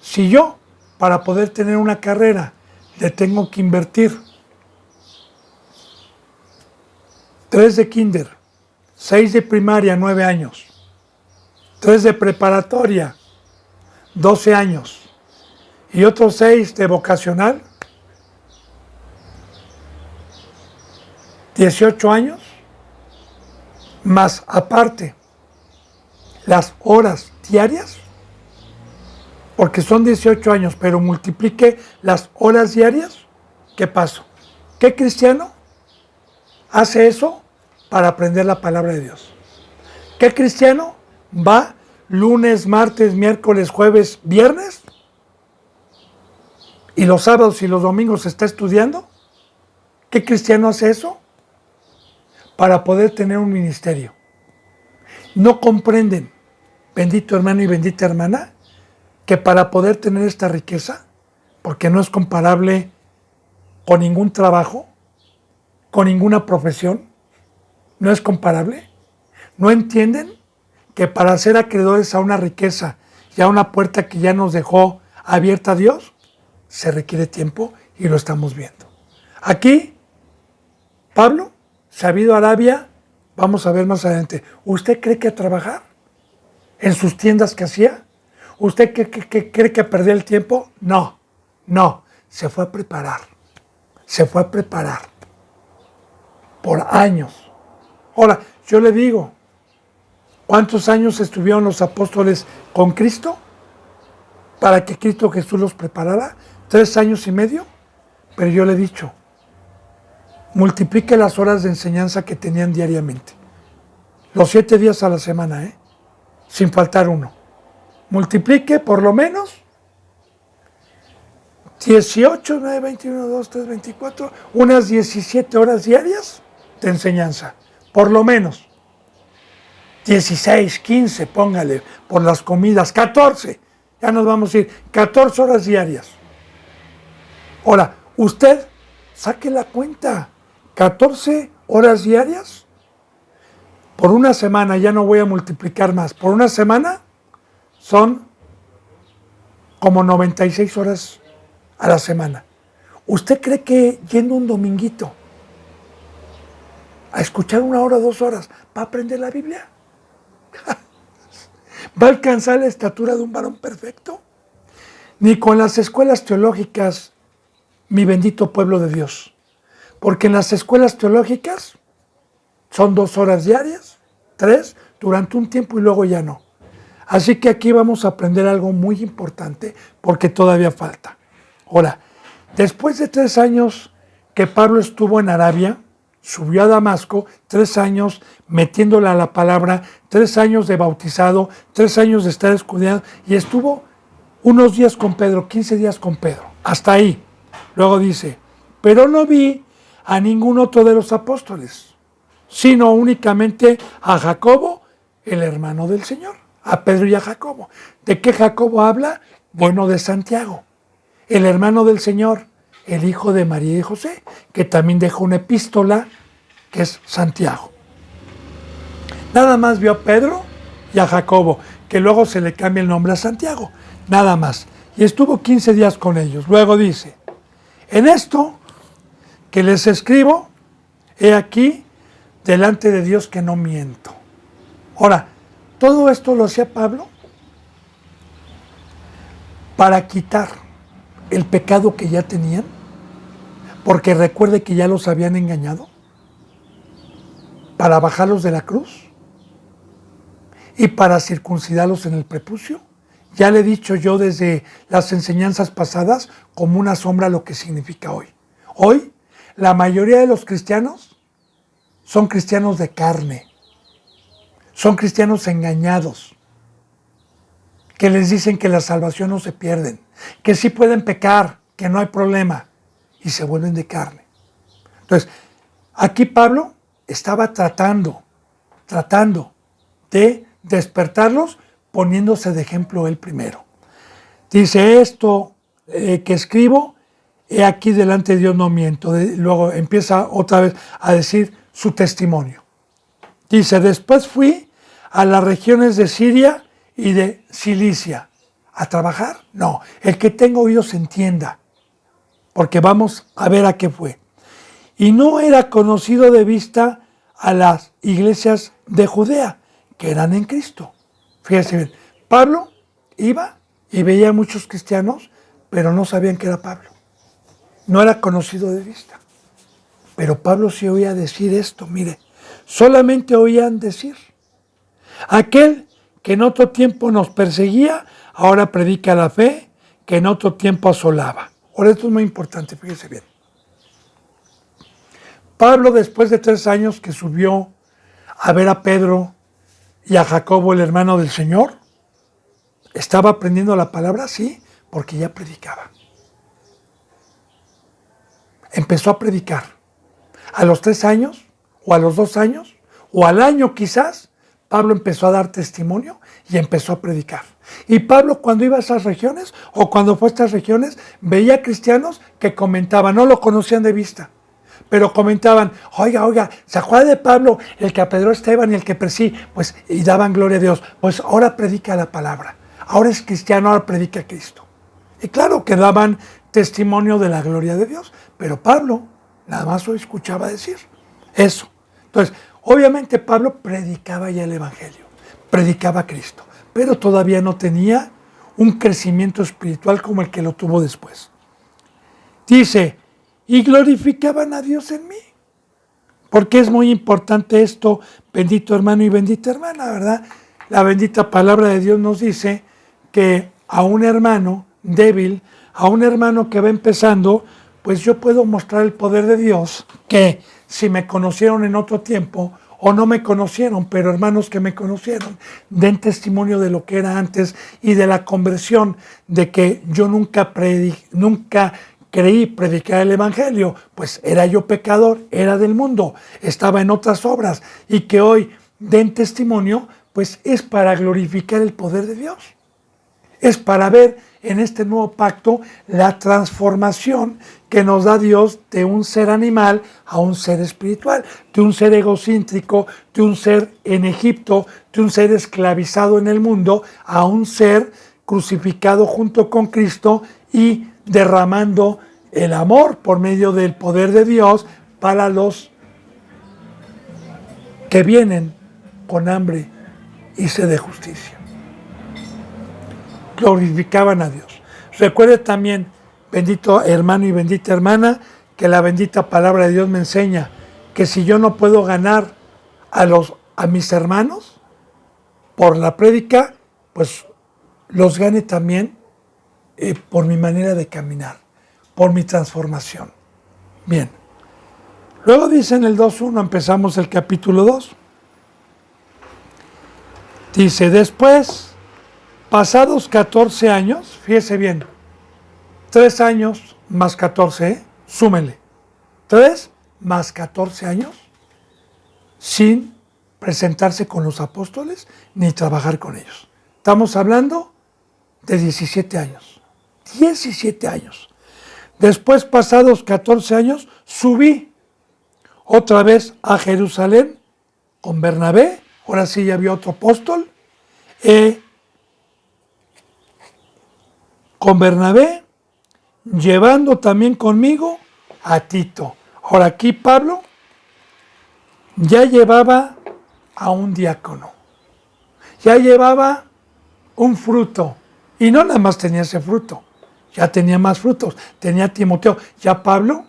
si yo, para poder tener una carrera, le tengo que invertir 3 de kinder, 6 de primaria, 9 años, 3 de preparatoria, 12 años, y otros 6 de vocacional, 18 años, más aparte las horas diarias, porque son 18 años, pero multiplique las horas diarias, ¿qué pasó? ¿Qué cristiano hace eso para aprender la palabra de Dios? ¿Qué cristiano va lunes, martes, miércoles, jueves, viernes y los sábados y los domingos está estudiando? ¿Qué cristiano hace eso? Para poder tener un ministerio. No comprenden, bendito hermano y bendita hermana, que para poder tener esta riqueza, porque no es comparable con ningún trabajo, con ninguna profesión, no es comparable, no entienden que para ser acreedores a una riqueza y a una puerta que ya nos dejó abierta a Dios, se requiere tiempo y lo estamos viendo. Aquí, Pablo se ha ido a Arabia, vamos a ver más adelante. ¿Usted cree que a trabajar en sus tiendas que hacía? ¿Usted cree que perdía el tiempo? No, se fue a preparar. Se fue a preparar por años. Ahora, yo le digo, ¿cuántos años estuvieron los apóstoles con Cristo para que Cristo Jesús los preparara? 3 años y medio. Pero yo le he dicho, multiplique las horas de enseñanza que tenían diariamente. Los 7 días a la semana, sin faltar uno. Multiplique por lo menos 18, 9, 21, 2, 3, 24, unas 17 horas diarias de enseñanza. Por lo menos 16, 15, póngale, por las comidas, 14. Ya nos vamos a ir, 14 horas diarias. Ahora, usted saque la cuenta, 14 horas diarias por una semana, ya no voy a multiplicar más, por una semana son como 96 horas a la semana. ¿Usted cree que yendo un dominguito a escuchar 1 hora, 2 horas, va a aprender la Biblia? ¿Va a alcanzar la estatura de un varón perfecto? Ni con las escuelas teológicas, mi bendito pueblo de Dios. Porque en las escuelas teológicas son 2 horas diarias, 3, durante un tiempo y luego ya no. Así que aquí vamos a aprender algo muy importante porque todavía falta. Ahora, después de 3 años que Pablo estuvo en Arabia, subió a Damasco, 3 años metiéndole a la palabra, 3 años de bautizado, 3 años de estar escudriñando, y estuvo unos días con Pedro, 15 días con Pedro, hasta ahí. Luego dice, pero no vi a ningún otro de los apóstoles, sino únicamente a Jacobo, el hermano del Señor, a Pedro y a Jacobo. ¿De qué Jacobo habla? Bueno, de Santiago, el hermano del Señor, el hijo de María y José, que también dejó una epístola, que es Santiago. Nada más vio a Pedro y a Jacobo, que luego se le cambia el nombre a Santiago, nada más. Y estuvo 15 días con ellos. Luego dice, en esto que les escribo, he aquí, delante de Dios que no miento. Ahora, todo esto lo hacía Pablo para quitar el pecado que ya tenían, porque recuerde que ya los habían engañado, para bajarlos de la cruz y para circuncidarlos en el prepucio. Ya le he dicho yo desde las enseñanzas pasadas como una sombra lo que significa hoy. Hoy, la mayoría de los cristianos son cristianos de carne, son cristianos engañados, que les dicen que la salvación no se pierden, que sí pueden pecar, que no hay problema, y se vuelven de carne. Entonces, aquí Pablo estaba tratando de despertarlos, poniéndose de ejemplo él primero. Dice, esto que escribo, he aquí delante de Dios no miento. Luego empieza otra vez a decir su testimonio. Dice, después fui a las regiones de Siria y de Cilicia. ¿A trabajar? No, el que tenga oídos entienda, porque vamos a ver a qué fue. Y no era conocido de vista a las iglesias de Judea, que eran en Cristo. Fíjense bien, Pablo iba y veía a muchos cristianos, pero no sabían que era Pablo. No era conocido de vista. Pero Pablo sí oía decir esto, mire, solamente oían decir, aquel que en otro tiempo nos perseguía, ahora predica la fe, que en otro tiempo asolaba. Ahora esto es muy importante, fíjense bien. Pablo, después de 3 años que subió a ver a Pedro y a Jacobo, el hermano del Señor, ¿estaba aprendiendo la palabra? Sí, porque ya predicaba. Empezó a predicar. A los 3 años, o a los 2 años, o al año quizás, Pablo empezó a dar testimonio y empezó a predicar. Y Pablo, cuando iba a esas regiones, o cuando fue a estas regiones, veía cristianos que comentaban, no lo conocían de vista, pero comentaban, oiga, ¿se acuerda de Pablo, el que apedreó a Esteban y el que persigue? Pues, y daban gloria a Dios. Pues ahora predica la palabra. Ahora es cristiano, ahora predica a Cristo. Y claro que daban testimonio de la gloria de Dios, pero Pablo nada más lo escuchaba decir eso. Entonces, obviamente Pablo predicaba ya el Evangelio, predicaba a Cristo, pero todavía no tenía un crecimiento espiritual como el que lo tuvo después. Dice, y glorificaban a Dios en mí. Porque es muy importante esto, bendito hermano y bendita hermana, ¿verdad? La bendita palabra de Dios nos dice que a un hermano débil, a un hermano que va empezando, pues yo puedo mostrar el poder de Dios, que si me conocieron en otro tiempo o no me conocieron, pero hermanos que me conocieron, den testimonio de lo que era antes y de la conversión, de que yo nunca creí predicar el Evangelio, pues era yo pecador, era del mundo, estaba en otras obras, y que hoy den testimonio, pues es para glorificar el poder de Dios. Es para ver en este nuevo pacto la transformación que nos da Dios de un ser animal a un ser espiritual, de un ser egocéntrico, de un ser en Egipto, de un ser esclavizado en el mundo, a un ser crucificado junto con Cristo y derramando el amor por medio del poder de Dios para los que vienen con hambre y sed de justicia. Glorificaban a Dios. Recuerde también, bendito hermano y bendita hermana, que la bendita palabra de Dios me enseña que si yo no puedo ganar a mis hermanos por la prédica, pues los gane también por mi manera de caminar, por mi transformación. Bien. Luego dice en el 2.1, empezamos el capítulo 2. Dice, después, pasados 14 años, fíjese bien, 3 años más 14, súmele, 3 más 14 años sin presentarse con los apóstoles ni trabajar con ellos. Estamos hablando de 17 años. 17 años. Después, pasados 14 años, subí otra vez a Jerusalén con Bernabé. Ahora sí ya había otro apóstol. Con Bernabé, llevando también conmigo a Tito. Ahora aquí Pablo ya llevaba a un diácono. Ya llevaba un fruto. Y no nada más tenía ese fruto. Ya tenía más frutos. Tenía a Timoteo. Ya Pablo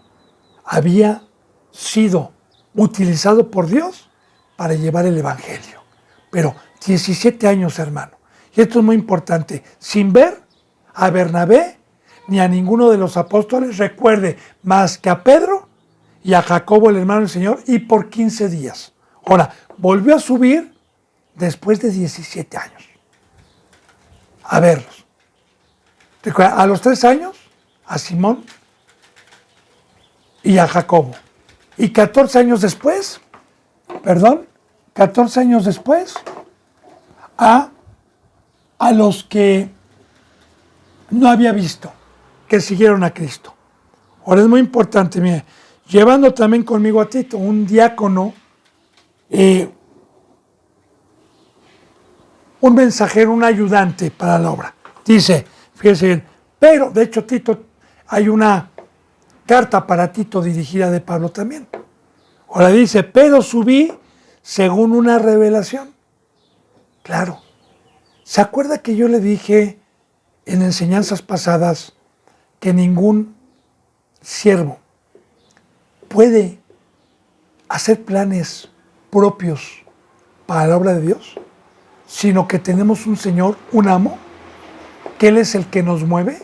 había sido utilizado por Dios para llevar el evangelio. Pero 17 años, hermano. Y esto es muy importante. Sin ver a Bernabé ni a ninguno de los apóstoles, recuerde, más que a Pedro y a Jacobo, el hermano del Señor, y por 15 días. Ahora, volvió a subir después de 17 años a verlos. A los 3 años, a Simón y a Jacobo. Y 14 años después, 14 años después, a los que no había visto, que siguieron a Cristo. Ahora es muy importante, mire, llevando también conmigo a Tito, un diácono, un mensajero, un ayudante para la obra. Dice, fíjese bien, pero de hecho Tito, hay una carta para Tito dirigida de Pablo también. Ahora dice, pero subí según una revelación. Claro. ¿Se acuerda que yo le dije en enseñanzas pasadas que ningún siervo puede hacer planes propios para la obra de Dios, sino que tenemos un Señor, un amo, que Él es el que nos mueve?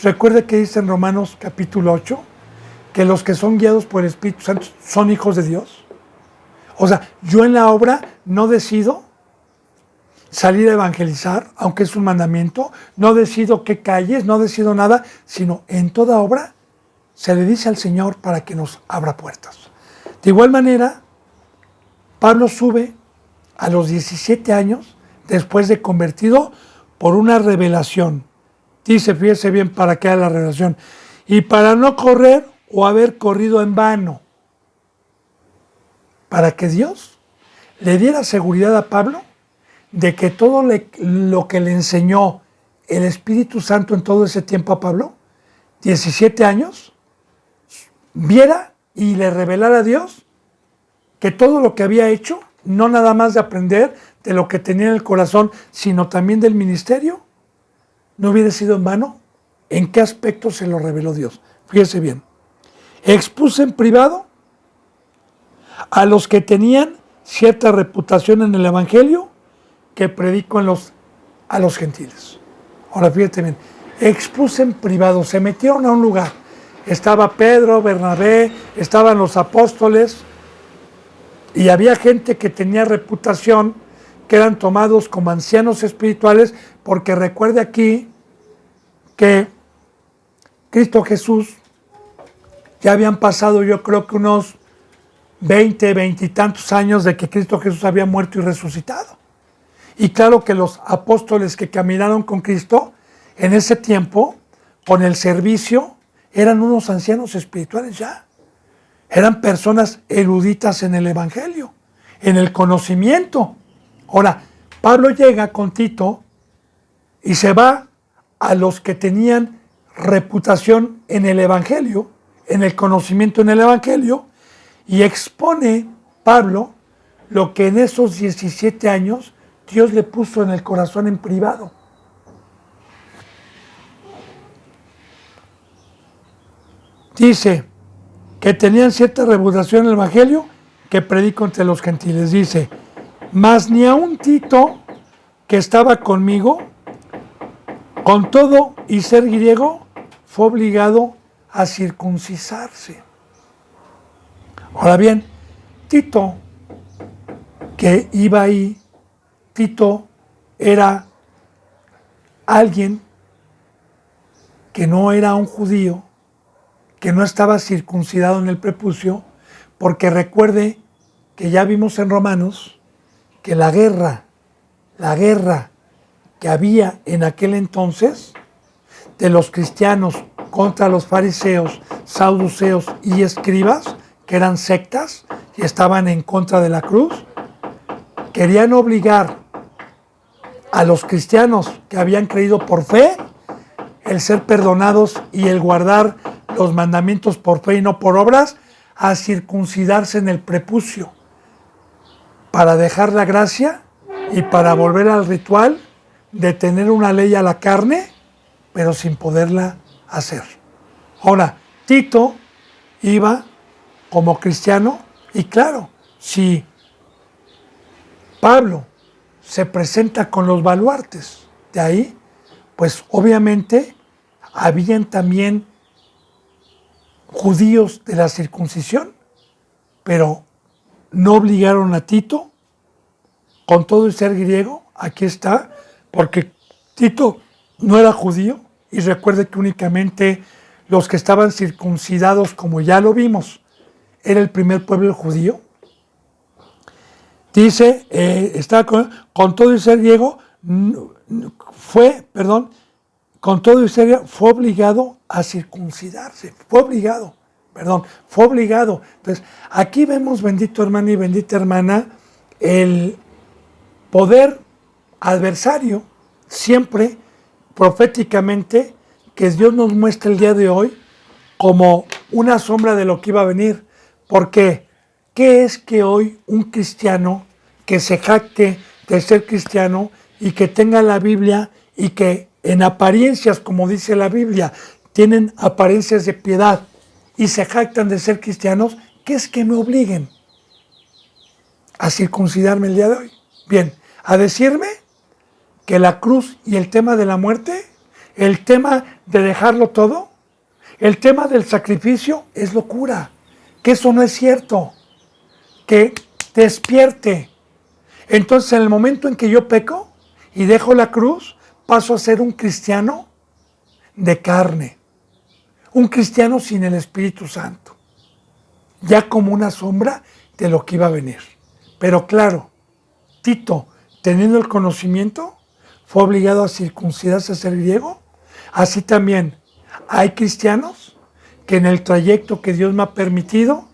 Recuerde que dice en Romanos capítulo 8 que los que son guiados por el Espíritu Santo son hijos de Dios. O sea, yo en la obra no decido salir a evangelizar, aunque es un mandamiento, no decido qué calles, no decido nada, sino en toda obra se le dice al Señor para que nos abra puertas. De igual manera, Pablo sube a los 17 años, después de convertido, por una revelación. Dice, fíjese bien para qué era la revelación. Y para no correr o haber corrido en vano, para que Dios le diera seguridad a Pablo de que todo lo que le enseñó el Espíritu Santo en todo ese tiempo a Pablo, 17 años, viera y le revelara a Dios que todo lo que había hecho, no nada más de aprender de lo que tenía en el corazón, sino también del ministerio, no hubiera sido en vano. ¿En qué aspecto se lo reveló Dios? Fíjese bien. Expuse en privado a los que tenían cierta reputación en el Evangelio que predico a los gentiles. Ahora fíjate bien, expuse en privado, se metieron a un lugar. Estaba Pedro, Bernabé, estaban los apóstoles y había gente que tenía reputación, que eran tomados como ancianos espirituales, porque recuerde aquí que Cristo Jesús, ya habían pasado yo creo que unos 20 y tantos años de que Cristo Jesús había muerto y resucitado. Y claro que los apóstoles que caminaron con Cristo en ese tiempo, con el servicio, eran unos ancianos espirituales ya. Eran personas eruditas en el Evangelio, en el conocimiento. Ahora, Pablo llega con Tito y se va a los que tenían reputación en el Evangelio, en el conocimiento en el Evangelio, y expone Pablo lo que en esos 17 años Dios le puso en el corazón en privado. Dice que tenían cierta reputación en el Evangelio que predico entre los gentiles. Dice, mas ni aun Tito, que estaba conmigo, con todo y ser griego, fue obligado a circuncidarse. Ahora bien, Tito, que iba ahí, Tito era alguien que no era un judío, que no estaba circuncidado en el prepucio, porque recuerde que ya vimos en Romanos que la guerra que había en aquel entonces de los cristianos contra los fariseos, saduceos y escribas, que eran sectas y estaban en contra de la cruz, querían obligar a los cristianos que habían creído por fe el ser perdonados y el guardar los mandamientos por fe y no por obras, a circuncidarse en el prepucio para dejar la gracia y para volver al ritual de tener una ley a la carne, pero sin poderla hacer. Ahora, Tito iba como cristiano y claro, si Pablo se presenta con los baluartes de ahí, pues obviamente habían también judíos de la circuncisión, pero no obligaron a Tito, con todo y ser griego, aquí está, porque Tito no era judío, y recuerde que únicamente los que estaban circuncidados, como ya lo vimos, era el primer pueblo judío. Dice, está con todo y ser griego, fue obligado a circuncidarse, fue obligado. Entonces, aquí vemos, bendito hermano y bendita hermana, el poder adversario, siempre proféticamente, que Dios nos muestra el día de hoy como una sombra de lo que iba a venir. Porque, ¿qué es que hoy un cristiano que se jacte de ser cristiano y que tenga la Biblia y que en apariencias, como dice la Biblia, tienen apariencias de piedad y se jactan de ser cristianos, qué es que me obliguen a circuncidarme el día de hoy? Bien, a decirme que la cruz y el tema de la muerte, el tema de dejarlo todo, el tema del sacrificio es locura, que eso no es cierto, que despierte. Entonces, en el momento en que yo peco y dejo la cruz, paso a ser un cristiano de carne, un cristiano sin el Espíritu Santo, ya como una sombra de lo que iba a venir. Pero claro, Tito, teniendo el conocimiento, fue obligado a circuncidarse, a ser griego. Así también hay cristianos que en el trayecto que Dios me ha permitido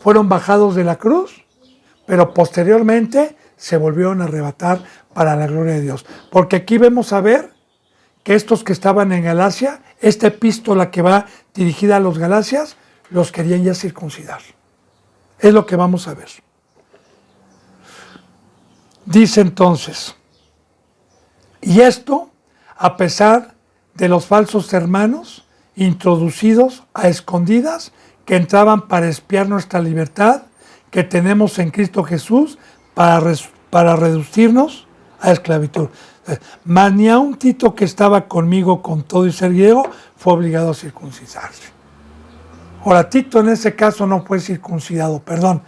fueron bajados de la cruz, pero posteriormente se volvieron a arrebatar para la gloria de Dios. Porque aquí vemos a ver que estos que estaban en Galacia, esta epístola que va dirigida a los Galacias, los querían ya circuncidar. Es lo que vamos a ver. Dice entonces, y esto a pesar de los falsos hermanos introducidos a escondidas que entraban para espiar nuestra libertad que tenemos en Cristo Jesús para reducirnos a esclavitud. Mas ni aun Tito, que estaba conmigo con todo y ser griego, fue obligado a circuncidarse. Ahora, Tito en ese caso no fue circuncidado, perdón.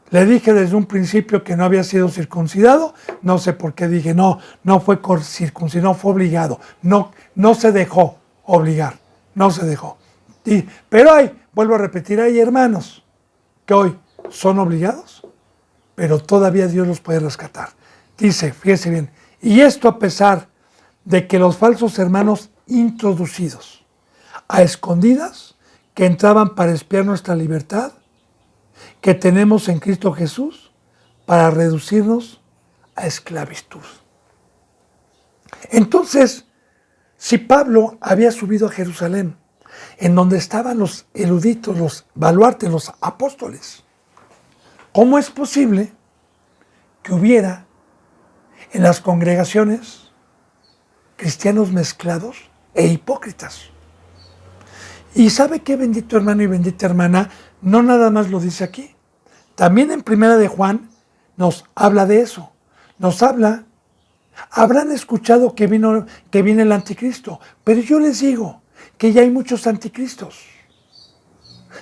Le dije desde un principio que no había sido circuncidado, no sé por qué dije, no fue circuncidado, no fue obligado, no se dejó obligar, no se dejó. Pero vuelvo a repetir, hay hermanos que hoy son obligados, pero todavía Dios los puede rescatar. Dice, fíjese bien, y esto a pesar de que los falsos hermanos introducidos a escondidas, que entraban para espiar nuestra libertad, que tenemos en Cristo Jesús, para reducirnos a esclavitud. Entonces, Si Pablo había subido a Jerusalén, en donde estaban los eruditos, los baluartes, los apóstoles, ¿cómo es posible que hubiera en las congregaciones cristianos mezclados e hipócritas? Y ¿sabe qué, bendito hermano y bendita hermana? No nada más lo dice aquí. También en Primera de Juan nos habla de eso. Nos habla, habrán escuchado que viene el anticristo, pero yo les digo que ya hay muchos anticristos.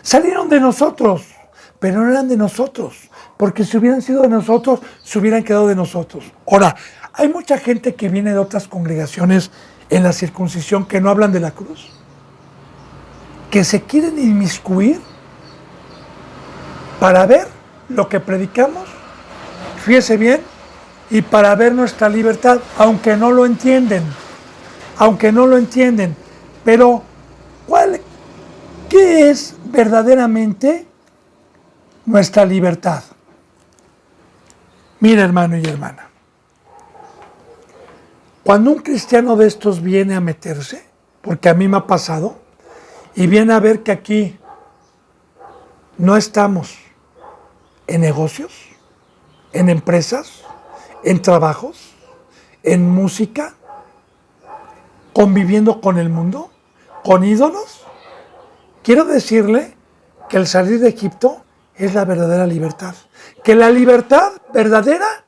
Salieron de nosotros, pero no eran de nosotros, porque si hubieran sido de nosotros, se hubieran quedado de nosotros. Ahora, hay mucha gente que viene de otras congregaciones en la circuncisión que no hablan de la cruz, que se quieren inmiscuir para ver lo que predicamos, fíjese bien, y para ver nuestra libertad, aunque no lo entienden, pero ¿qué es verdaderamente nuestra libertad? Mira, hermano y hermana, cuando un cristiano de estos viene a meterse, porque a mí me ha pasado, y viene a ver que aquí no estamos en negocios, en empresas, en trabajos, en música, conviviendo con el mundo, con ídolos, quiero decirle que el salir de Egipto es la verdadera libertad. Que la libertad verdadera,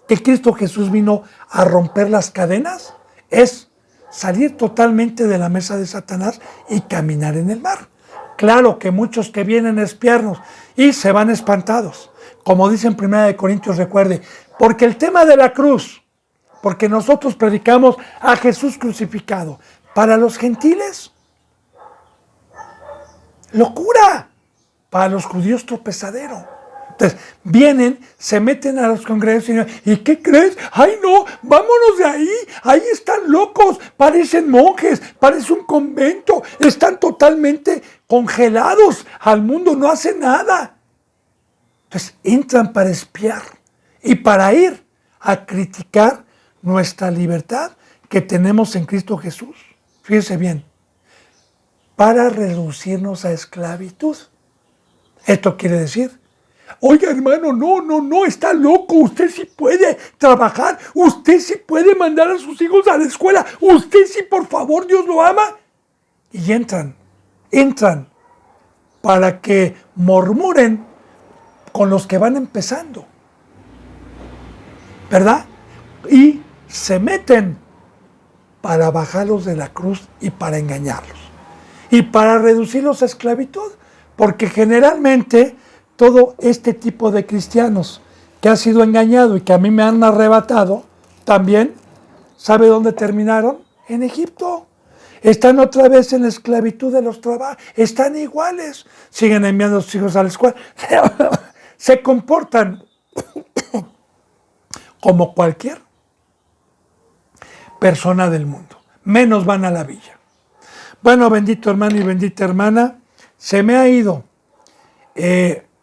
que Cristo Jesús vino a romper las cadenas, es salir totalmente de la mesa de Satanás y caminar en el mar. Claro que muchos que vienen a espiarnos y se van espantados. Como dice en 1 Corintios, recuerde, porque el tema de la cruz, porque nosotros predicamos a Jesús crucificado. Para los gentiles, locura. Para los judíos, tropezadero. Entonces, vienen, se meten a las congregaciones y ¿qué crees? ¡Ay no! ¡Vámonos de ahí! ¡Ahí están locos! Parecen monjes, parece un convento. Están totalmente congelados al mundo, no hacen nada. Entonces, entran para espiar y para ir a criticar nuestra libertad que tenemos en Cristo Jesús. Fíjense bien, para reducirnos a esclavitud. Esto quiere decir, oiga hermano, no, está loco, usted sí puede trabajar, usted sí puede mandar a sus hijos a la escuela, usted sí, por favor, Dios lo ama. Y entran para que murmuren con los que van empezando, ¿verdad? Y se meten para bajarlos de la cruz y para engañarlos. Y para reducirlos a esclavitud. Porque generalmente todo este tipo de cristianos que ha sido engañado y que a mí me han arrebatado, también, ¿sabe dónde terminaron? En Egipto. Están otra vez en la esclavitud de los trabajos. Están iguales. Siguen enviando a sus hijos a la escuela. Se comportan como cualquier persona del mundo. Menos van a la villa. Bueno, bendito hermano y bendita hermana, se me ha ido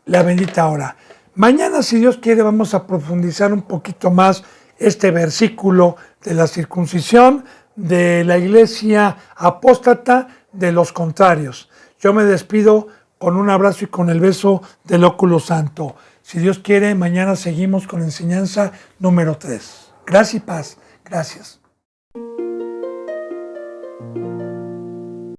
la bendita hora. Mañana, si Dios quiere, vamos a profundizar un poquito más este versículo de la circuncisión de la iglesia apóstata de los contrarios. Yo me despido con un abrazo y con el beso del óculo santo. Si Dios quiere, mañana seguimos con la enseñanza número 3. Gracias y paz. Gracias.